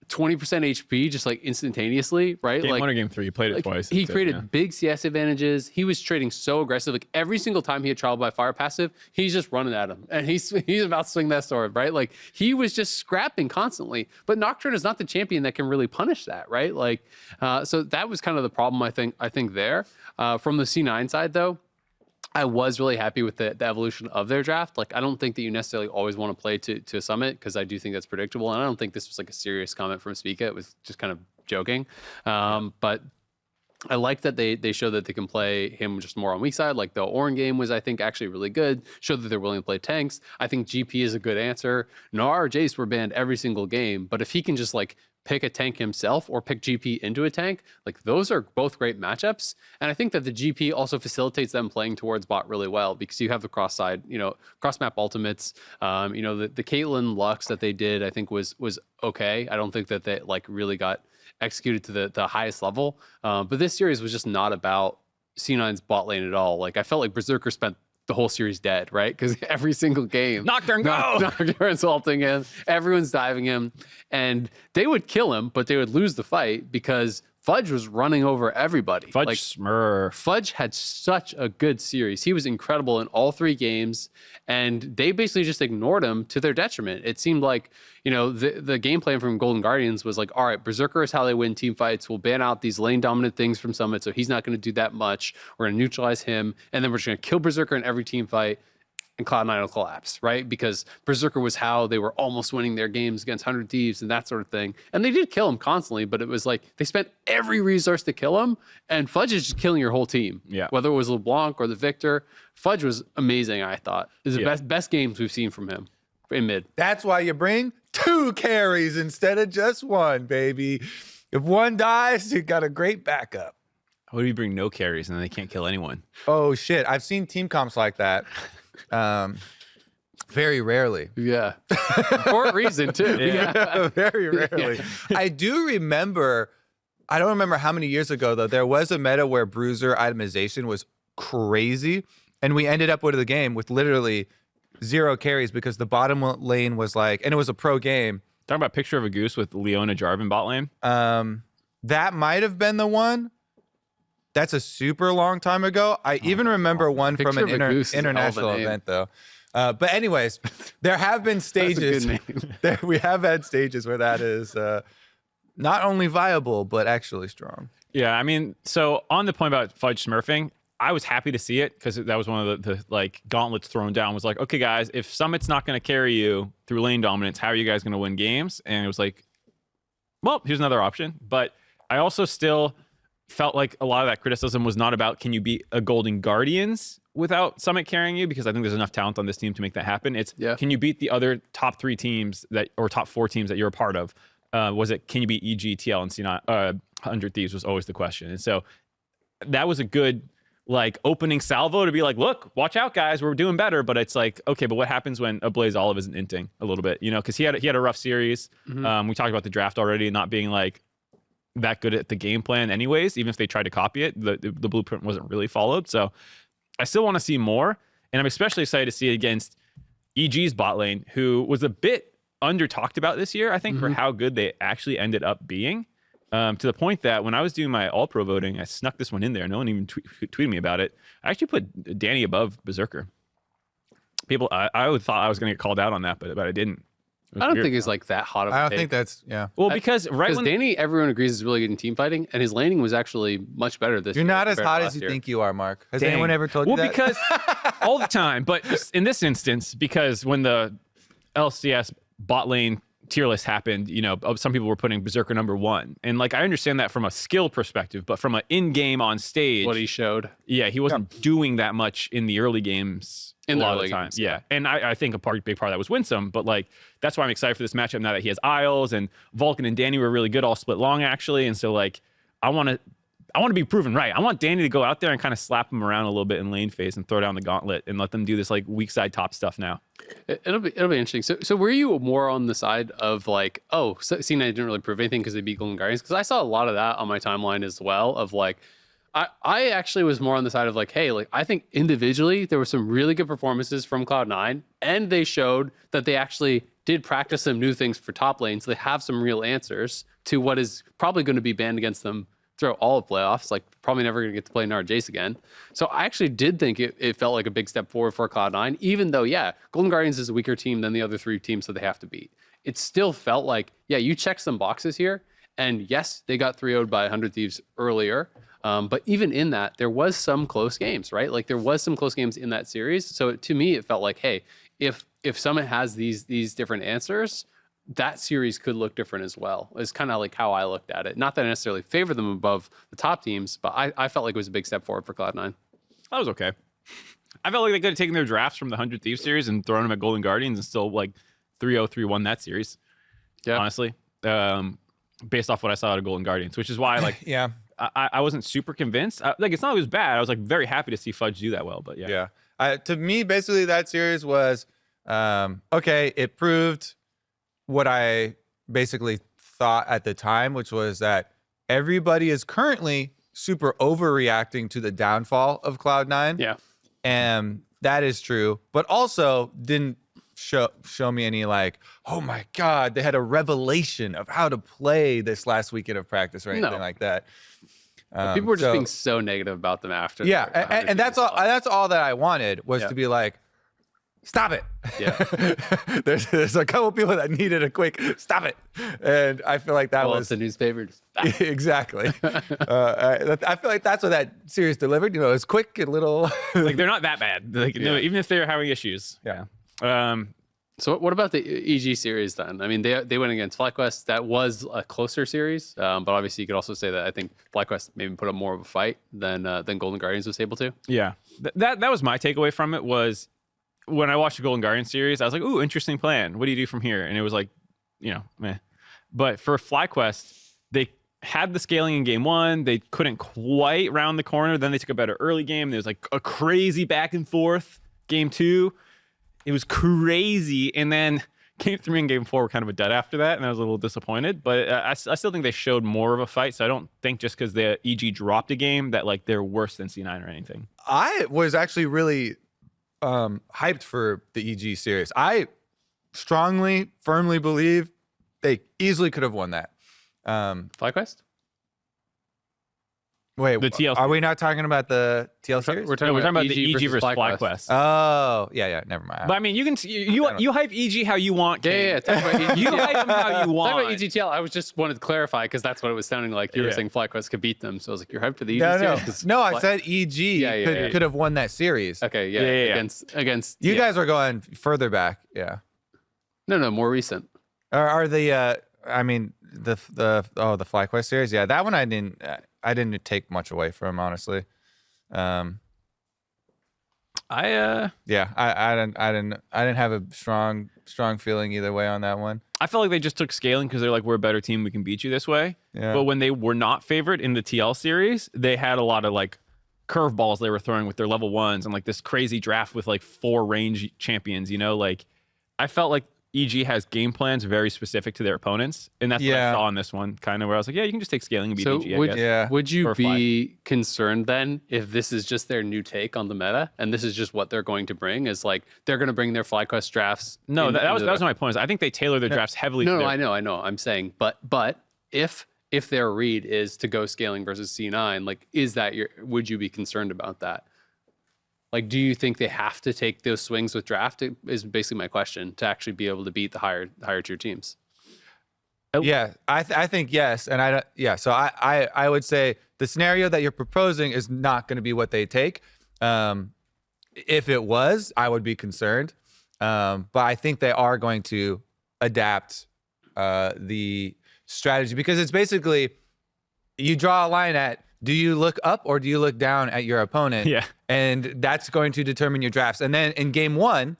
20% HP just like instantaneously, right? Game like 1 or game 3, you played it twice. He created big CS advantages. He was trading so aggressive. Like every single time he had trial by fire passive, he's just running at him. And he's about to swing that sword, right? Like he was just scrapping constantly. But Nocturne is not the champion that can really punish that, right? Like so that was kind of the problem I think there. From the C9 side though, I was really happy with the evolution of their draft. Like, I don't think that you necessarily always want to play to a Summit because I do think that's predictable. And I don't think this was like a serious comment from Spica. It was just kind of joking. But I like that they show that they can play him just more on weak side. Like the Orin game was, I think, actually really good. Showed that they're willing to play tanks. I think GP is a good answer. Gnar or Jace were banned every single game. But if he can just like pick a tank himself or pick GP into a tank, like those are both great matchups. And I think that the GP also facilitates them playing towards bot really well because you have the cross side, cross map ultimates. The Caitlyn Lux that they did, I think was okay. I don't think that they like really got executed to the highest level. But this series was just not about C9's bot lane at all. Like I felt like Berserker spent the whole series dead, right? Because every single game, Nocturne, go! Nocturne's ulting him, everyone's diving him, and they would kill him, but they would lose the fight because Fudge was running over everybody. Fudge Smurf. Fudge had such a good series. He was incredible in all 3 games, and they basically just ignored him to their detriment. It seemed like, the game plan from Golden Guardians was like, all right, Berserker is how they win team fights. We'll ban out these lane dominant things from Summit, so he's not going to do that much. We're going to neutralize him, and then we're just going to kill Berserker in every team fight. And Cloud9 will collapse, right? Because Berserker was how they were almost winning their games against 100 Thieves and that sort of thing. And they did kill him constantly, but it was like they spent every resource to kill him, and Fudge is just killing your whole team. Yeah. Whether it was LeBlanc or the Victor, Fudge was amazing, I thought. It was the best games we've seen from him in mid. That's why you bring 2 carries instead of just 1, baby. If one dies, you got a great backup. What do you bring no carries and then they can't kill anyone? Oh, shit. I've seen team comps like that. Very rarely. Yeah. For a reason, too. Yeah, very rarely. Yeah. I do remember, I don't remember how many years ago, though, there was a meta where bruiser itemization was crazy, and we ended up with the game with literally 0 carries because the bottom lane was like, and it was a pro game. Talking about picture of a goose with Leona Jarvan bot lane. That might have been the one. That's a super long time ago. I even remember one from an international event, though. But anyways, there have been stages. We have had stages where that is not only viable, but actually strong. Yeah, I mean, so on the point about Fudge smurfing, I was happy to see it because that was one of the like gauntlets thrown down. Was like, okay, guys, if Summit's not going to carry you through lane dominance, how are you guys going to win games? And it was like, well, here's another option. But I also still felt like a lot of that criticism was not about can you beat a Golden Guardians without Summit carrying you, because I think there's enough talent on this team to make that happen. It's can you beat the other top 3 teams or top 4 teams that you're a part of? Can you beat EG, TL, and C9? 100 Thieves was always the question. And so that was a good like opening salvo to be like, look, watch out, guys, we're doing better. But it's like, okay, but what happens when a Blaze Olive isn't inting a little bit? Because he had a rough series. Mm-hmm. We talked about the draft already, not being like that good at the game plan anyways. Even if they tried to copy it, the blueprint wasn't really followed. So I still want to see more, and I'm especially excited to see it against EG's bot lane, who was a bit under talked about this year, I think, for how good they actually ended up being, to the point that when I was doing my all pro voting, I snuck this one in there. No one even tweeted me about it. I actually put Danny above Berserker. People, I would thought I was going to get called out on that, but I didn't. I don't think he's like that hot of a I don't take. think that's, Well, because when Danny, everyone agrees is really good in team fighting, and his laning was actually much better this year. You're not as hot as you year. think you are, Mark. Has Dang. anyone ever told you that? Well, because all the time, but in this instance, because when the LCS bot lane tier list happened, you know, some people were putting Berserker #1. And like, I understand that from a skill perspective, but from an in-game on stage, what he showed. Yeah, he wasn't doing that much in the early games in a the lot early of the time. games, Yeah. And I think big part of that was Winsome, but like, that's why I'm excited for this matchup now that he has Isles, and Vulcan and Danny were really good all split long actually. And so like, I want to be proven right. I want Danny to go out there and kind of slap him around a little bit in lane phase and throw down the gauntlet and let them do this like weak side top stuff now. It'll be interesting. So were you more on the side of like, oh, C9 didn't really prove anything because they beat Golden Guardians? Because I saw a lot of that on my timeline as well. Of like, I actually was more on the side of like, hey, like I think individually there were some really good performances from Cloud9, and they showed that they actually did practice some new things for top lane, so they have some real answers to what is probably going to be banned against them throughout all of playoffs, like probably never going to get to play Nara Jace again. So I actually did think it felt like a big step forward for Cloud9, even though, yeah, Golden Guardians is a weaker team than the other 3 teams that they have to beat. It still felt like, yeah, you check some boxes here, and yes, they got 3-0'd by 100 Thieves earlier, but even in that, there was some close games, right? Like there was some close games in that series. So to me, it felt like, hey, if Summit has these different answers, that series could look different as well. It's kind of like how I looked at it. Not that I necessarily favor them above the top teams, but I felt like it was a big step forward for Cloud9. That was okay. I felt like they could have taken their drafts from the 100 Thieves series and thrown them at Golden Guardians and still like 3-0, 3-1 that series. Yeah. Honestly. Based off what I saw out of Golden Guardians, which is why like yeah. I wasn't super convinced. Like it's not like it was bad. I was like very happy to see Fudge do that well, but yeah. Yeah. To me, basically that series was okay, it proved what I basically thought at the time, which was that everybody is currently super overreacting to the downfall of Cloud9. Yeah. And that is true, but also didn't show me any like, oh my God, they had a revelation of how to play this last weekend of practice or anything like that. People were just being so negative about them after. Yeah. And that's all that I wanted was to be like, stop it. Yeah. there's a couple people that needed a quick stop it. And I feel like that was the newspapers. Exactly. I feel like that's what that series delivered. You know, it's quick and little. Like they're not that bad. Like no, even if they're having issues. Yeah. So what about the EG series then? I mean, they went against FlyQuest. That was a closer series, but obviously you could also say that I think FlyQuest maybe put up more of a fight than Golden Guardians was able to. Yeah. That was my takeaway from it was, when I watched the Golden Guardian series, I was like, ooh, interesting plan. What do you do from here? And it was like, you know, meh. But for FlyQuest, they had the scaling in game 1. They couldn't quite round the corner. Then they took a better early game. There was like a crazy back and forth. Game 2, it was crazy. And then game 3 and game 4 were kind of a dud after that. And I was a little disappointed. But I still think they showed more of a fight. So I don't think just because the EG dropped a game that like they're worse than C9 or anything. I was actually really hyped for the EG series. I firmly believe they easily could have won that. FlyQuest? Wait, the TL are we not talking about the TL series? We're talking about the EG versus FlyQuest. Oh, yeah, never mind. But I mean, you can you hype EG how you want. Yeah. Talk about EG. You hype them how you want. Talk about EGTL. I was just wanted to clarify because that's what it was sounding like. You were saying FlyQuest could beat them, so I was like, you're hyped for the EG series? No, I said EG could have won that series. Okay, yeah. Against you guys are going further back. Yeah. No, more recent. Are the I mean the FlyQuest series? Yeah, that one I didn't take much away from, honestly. I didn't have a strong feeling either way on that one. I felt like they just took scaling because they're like, we're a better team, we can beat you this way. Yeah. But when they were not favored in the TL series, they had a lot of like curveballs they were throwing with their level 1s and like this crazy draft with like 4 range champions, you know, like I felt like EG has game plans very specific to their opponents, and that's what I saw in this one, kind of where I was like, yeah, you can just take scaling and beat EG, I guess. Would you be concerned then if this is just their new take on the meta, and this is just what they're going to bring, is like they're going to bring their FlyQuest drafts? No, that was my point. I think they tailor their drafts heavily. No, I know. I'm saying, but if their read is to go scaling versus C9, like, would you be concerned about that? Like, do you think they have to take those swings with draft? Is basically my question, to actually be able to beat the higher tier teams. Yeah, I think yes, and so I would say the scenario that you're proposing is not going to be what they take. If it was, I would be concerned. But I think they are going to adapt the strategy, because it's basically you draw a line at, do you look up or do you look down at your opponent? Yeah. And that's going to determine your drafts. And then in game one,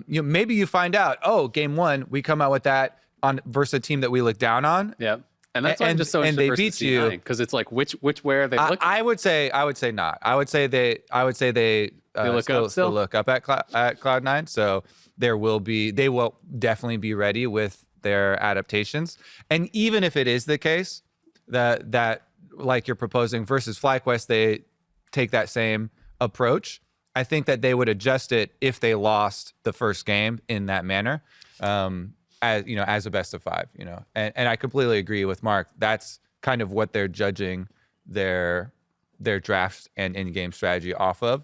maybe you find out, oh, game one, we come out with that on versus a team that we look down on. Yeah. And that's why I'm just so interested they beat you, because it's like which way are they looking? I would say not. I would say they still look up at Cloud9. So they will definitely be ready with their adaptations. And even if it is the case that like you're proposing versus FlyQuest, they take that same approach, I think that they would adjust it if they lost the first game in that manner. As a best of 5, and I completely agree with Mark. That's kind of what they're judging their draft and in-game strategy off of.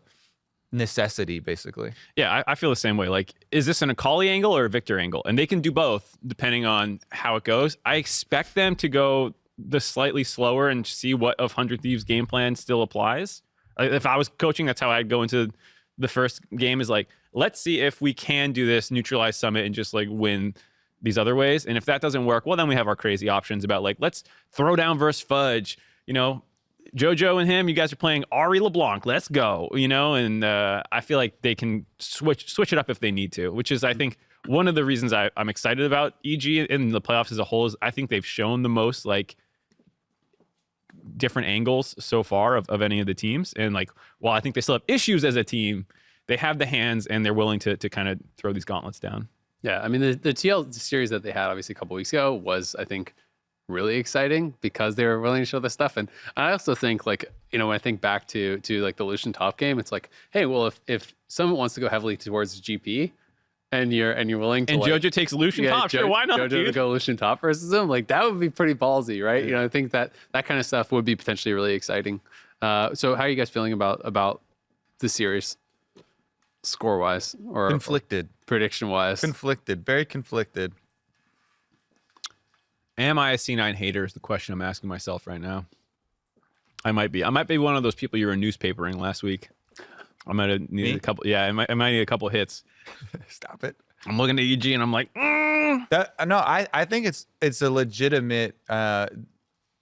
Necessity, basically. Yeah, I feel the same way. Like, is this an Akali angle or a Victor angle? And they can do both depending on how it goes. I expect them to go the slightly slower and see what of 100 Thieves game plan still applies. If I was coaching, that's how I'd go into the first game, is like, let's see if we can do this, neutralize Summit, and just like win these other ways. And if that doesn't work, well, then we have our crazy options about like, let's throw down versus Fudge, Jojo and him, you guys are playing Ari LeBlanc, let's go, and I feel like they can switch it up if they need to, which is, I think, one of the reasons I'm excited about EG in the playoffs as a whole. Is I think they've shown the most like different angles so far of any of the teams. And like, while I think they still have issues as a team, they have the hands and they're willing to kind of throw these gauntlets down. Yeah, I mean, the TL series that they had obviously a couple weeks ago was, I think, really exciting because they were willing to show this stuff. And I also think, like, when I think back to like the Lucian top game, it's like, hey, well, if someone wants to go heavily towards GP and you're willing to, and Jojo takes Lucian top, sure, why not? Jojo to go Lucian top versus him, like that would be pretty ballsy, right? Yeah. I think that kind of stuff would be potentially really exciting. So how are you guys feeling about the series? Score-wise or conflicted, prediction-wise? Conflicted, very conflicted. Am I a C9 hater is the question I'm asking myself right now. I might be one of those people you were newspapering last week. I might have needed a couple. Yeah, I might need a couple hits. Stop it. I'm looking at EG and I'm like, I think it's a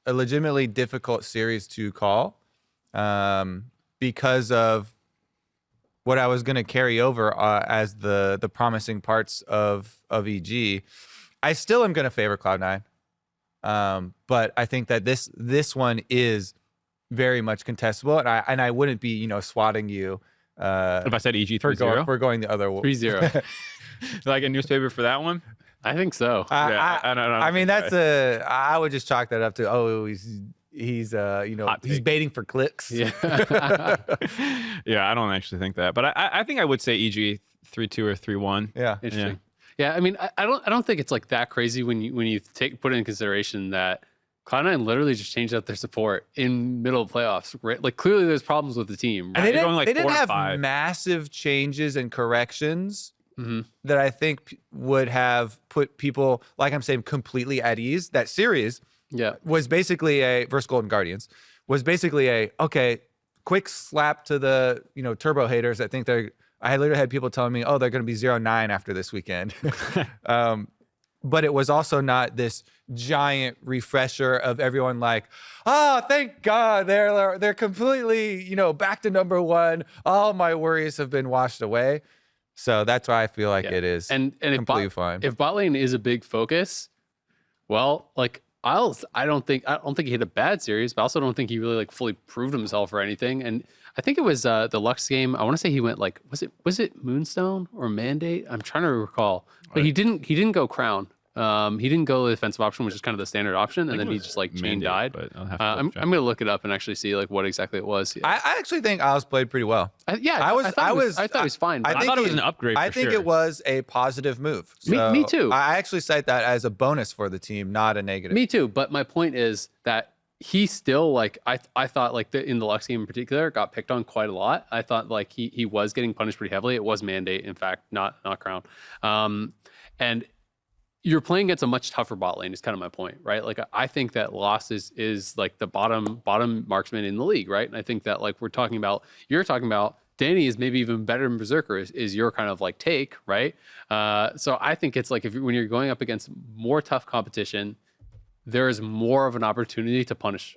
legitimately difficult series to call, because of what I was going to carry over as the promising parts of EG. I still am going to favor Cloud9, but I think that this one is very much contestable, and I wouldn't be swatting you if I said EG 3-0 for going the other way. 3-0. Like a newspaper for that one? I think so. I don't know. I mean, I would just chalk that up to he's baiting for clicks. Yeah. Yeah, I don't actually think that, but I think I would say EG 3-2 or 3-1. Yeah, interesting. Yeah, I mean, I don't think it's like that crazy when you put in consideration that Cloud9 literally just changed out their support in middle of playoffs. Right? Like, clearly there's problems with the team. Right? And they didn't have 5. massive changes and corrections that I think would have put people, like I'm saying, completely at ease. That series was basically versus Golden Guardians, was basically okay, quick slap to the turbo haters that think I literally had people telling me, oh, they're going to be 0-9 after this weekend. But it was also not this giant refresher of everyone like, oh, thank God they're completely, back to number 1. All my worries have been washed away. So that's why I feel like it is completely fine. If bot lane is a big focus, well, like I don't think he hit a bad series, but I also don't think he really like fully proved himself or anything. And I think it was the Lux game. I want to say he went like, was it Moonstone or Mandate? I'm trying to recall, but he didn't go Crown. He didn't go the defensive option, which is kind of the standard option, and then he just like chain died. But I'm gonna look it up and actually see like what exactly it was. Yeah. I actually think Oz played pretty well. I thought it was fine. I thought it was an upgrade. I think it was a positive move. So me too. I actually cite that as a bonus for the team, not a negative. Me too. But my point is that he still like I thought like in the Lux game in particular got picked on quite a lot. I thought like he was getting punished pretty heavily. It was Mandate, in fact, not Crown. And you're playing against a much tougher bot lane is kind of my point, right? Like I think that Lost is like the bottom marksman in the league, right? And I think that like you're talking about Danny is maybe even better than Berserker is your kind of like take, right? So I think it's like when you're going up against more tough competition, there is more of an opportunity to punish,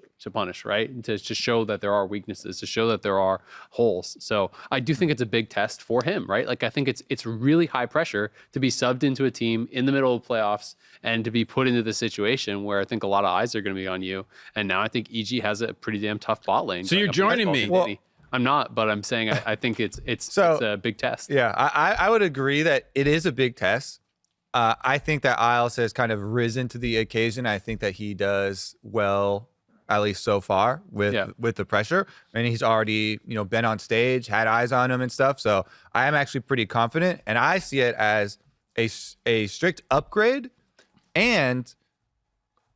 right? And to show that there are weaknesses, to show that there are holes. So I do think it's a big test for him, right? Like I think it's really high pressure to be subbed into a team in the middle of playoffs and to be put into the situation where I think a lot of eyes are going to be on you. And now I think EG has a pretty damn tough bot lane. So you're joining me. Well, I'm not, but I'm saying I think it's a big test. Yeah, I would agree that it is a big test. I think that Isles has kind of risen to the occasion. I think that he does well, at least so far, with the pressure. And he's already, been on stage, had eyes on him and stuff. So I am actually pretty confident. And I see it as a strict upgrade. And,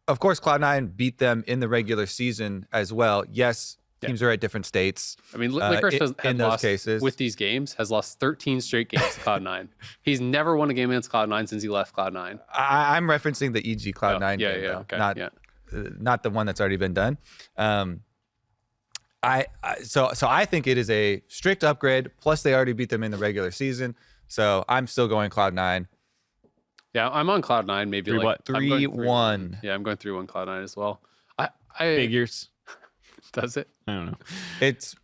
of course, Cloud9 beat them in the regular season as well. Yes, teams are at different states. I mean, Licorice in those cases with these games has lost 13 straight games to Cloud9. He's never won a game against Cloud9 since he left Cloud9. I'm referencing the EG Cloud9 game, not the one that's already been done. So I think it is a strict upgrade. Plus, they already beat them in the regular season. So I'm still going Cloud9. Yeah, I'm on Cloud9. Maybe 3-1. Yeah, I'm going 3-1 Cloud9 as well. I Figures. Does it? I don't know. It's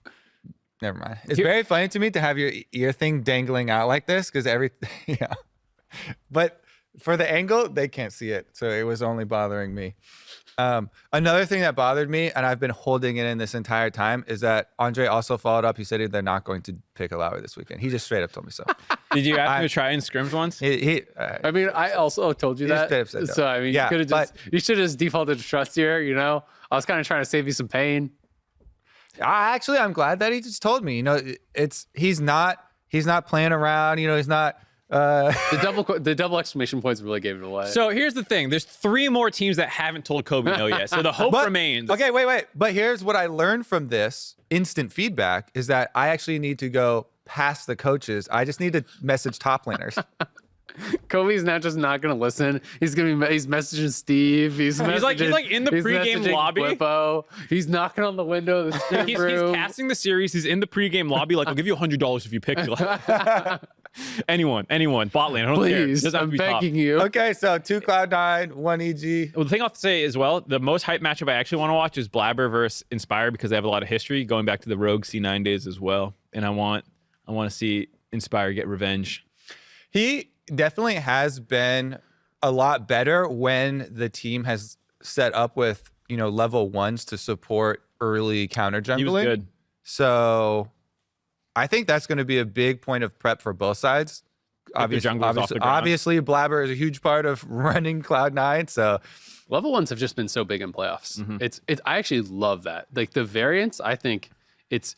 never mind. It's very funny to me to have your ear thing dangling out like this because yeah. But for the angle, they can't see it, so it was only bothering me. Another thing that bothered me, and I've been holding it in this entire time, is that Andre also followed up. He said they're not going to pick Illaoi this weekend. He just straight up told me so. Did you ask him to try in scrims once? I mean, I also told you that. So I mean, you should have just defaulted to trust here. I was kind of trying to save you some pain. I'm glad that he just told me. He's not playing around. He's not. The double exclamation points really gave it away. So here's the thing: there's 3 more teams that haven't told Kobe no yet. So the hope remains. Okay, wait. But here's what I learned from this instant feedback: is that I actually need to go past the coaches. I just need to message top laners. Kobe's now just not gonna listen. He's messaging Steve. He's like in the pregame lobby. Whippo. He's knocking on the window of the stream room. He's casting the series. He's in the pregame lobby. Like, I'll give you $100 if you pick. Anyone, bot lane. I don't care. Please, I'm begging you. Okay, so 2 Cloud9, 1 EG. Well, the thing I have to say as well, the most hype matchup I actually want to watch is Blabber versus Inspire because they have a lot of history going back to the Rogue C9 days as well, and I want to see Inspire get revenge. He definitely has been a lot better when the team has set up with level 1s to support early counter jungling. He was good. So I think that's going to be a big point of prep for both sides. Obviously, Blabber is a huge part of running Cloud9. So level 1s have just been so big in playoffs. Mm-hmm. I actually love that. Like the variance, I think it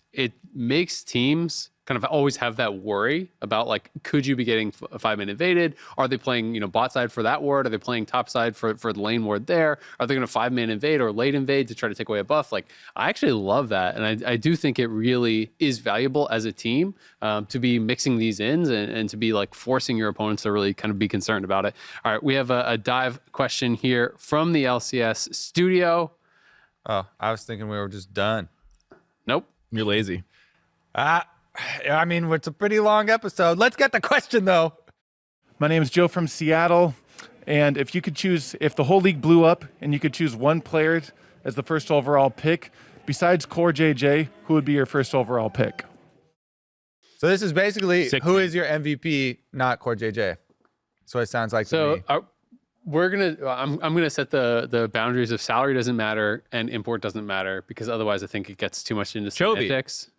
makes teams kind of always have that worry about like, could you be getting 5-man invaded? Are they playing, bot side for that ward? Are they playing top side for the lane ward there? Are they going to 5-man invade or late invade to try to take away a buff? Like, I actually love that. And I do think it really is valuable as a team to be mixing these ins and to be like forcing your opponents to really kind of be concerned about it. All right, we have a dive question here from the LCS Studio. Oh, I was thinking we were just done. Nope. You're lazy. I mean, it's a pretty long episode. Let's get the question, though. My name is Joe from Seattle. And if the whole league blew up and you could choose one player as the first overall pick, besides CoreJJ, who would be your first overall pick? So this is basically who is your MVP, not CoreJJ. That's what it sounds like to me. I'm gonna set the boundaries of salary doesn't matter and import doesn't matter because otherwise I think it gets too much into semantics.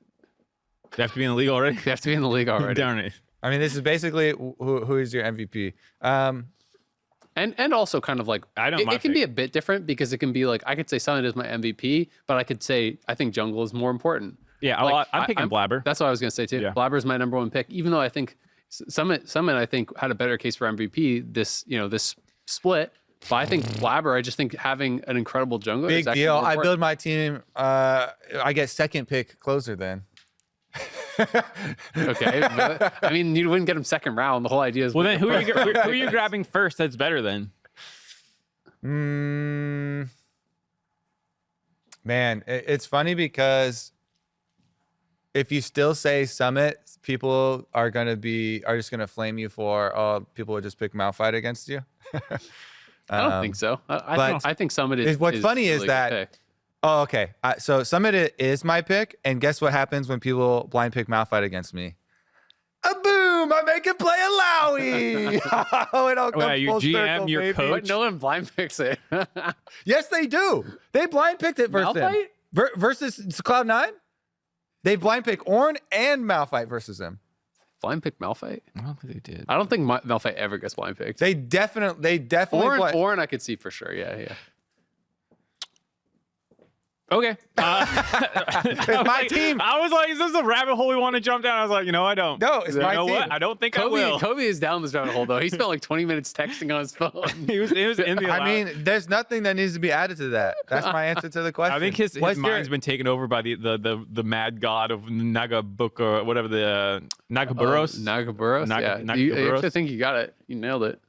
They have to be in the league already? They have to be in the league already. Darn it. I mean, this is basically who is your MVP. And also kind of like, it can be a bit different because it can be like, I could say Silent is my MVP, but I could say, I think Jungle is more important. Yeah, like, I'm picking Blabber. That's what I was going to say too. Yeah. Blabber is my number 1 pick, even though I think Summit I think had a better case for MVP this split. But I think Blabber, I just think having an incredible jungler is actually deal. I build my team. I get 2nd pick closer then. Okay, but, I mean, you wouldn't get him 2nd round. The whole idea is. Well, then who are you grabbing first? That's better then. Man, it's funny because if you still say Summit, people are just gonna flame you for people would just pick Malphite against you. I don't think so. I think Summit is. What's funny is really that. good pick. Oh, okay. So Summit is my pick, and guess what happens when people blind pick Malphite against me? A boom! I make it play Illaoi. Oh, it all comes your full GM, circle, your baby. coach? But no one blind picks it. Yes, they do. They blind picked it versus him. Malphite? Versus Cloud9. They blind pick Ornn and Malphite versus him. Blind pick Malphite? I don't think they did. I don't think Malphite ever gets blind picked. They definitely. Ornn I could see for sure. Yeah. Okay. It's my team. I was like, is this a rabbit hole we want to jump down? I was like, no, I don't. No, it's my team. What? I don't think I will. Kobe is down this rabbit hole though. He spent like 20 minutes texting on his phone. He was in the. I mean, there's nothing that needs to be added to that. That's my answer to the question. I think his mind's been taken over by the mad god of Nagabook or whatever the Nagaburos. Nagaburos. Yeah. You actually think you got it. You nailed it.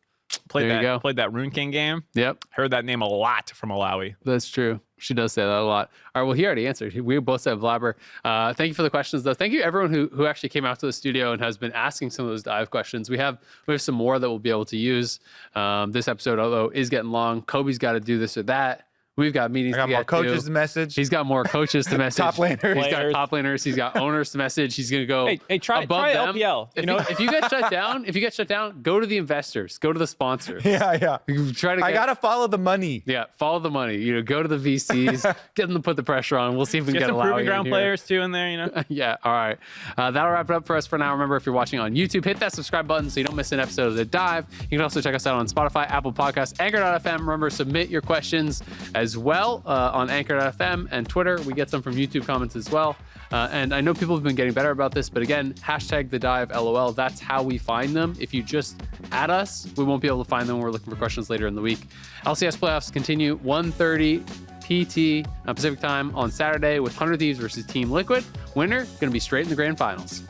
Played There you go. Played that Rune King game. Yep. Heard that name a lot from Illaoi. That's true. She does say that a lot. All right, well, he already answered. We both said Blabber. Thank you for the questions, though. Thank you, everyone who actually came out to the studio and has been asking some of those dive questions. We have some more that we'll be able to use. This episode, although, is getting long. Kobe's got to do this or that. We've got meetings. I got more coaches to message. He's got more coaches to message. Top laners. He's got top laners. He's got owners to message. He's gonna go. Hey, try them. LPL. If you get shut down, go to the investors. Go to the sponsors. Yeah. Try to. I gotta follow the money. Yeah, follow the money. Go to the VCs, get them to put the pressure on. We'll see if we can get some proving ground players too in there. Yeah. All right. That'll wrap it up for us for now. Remember, if you're watching on YouTube, hit that subscribe button so you don't miss an episode of The Dive. You can also check us out on Spotify, Apple Podcasts, Anchor.fm. Remember, submit your questions as well on Anchor.fm and Twitter. We get some from YouTube comments as well. And I know people have been getting better about this, but again, hashtag The Dive LOL. That's how we find them. If you just add us, we won't be able to find them when we're looking for questions later in the week. LCS playoffs continue 1:30 PT Pacific time on Saturday with 100 Thieves versus Team Liquid. Winner going to be straight in the grand finals.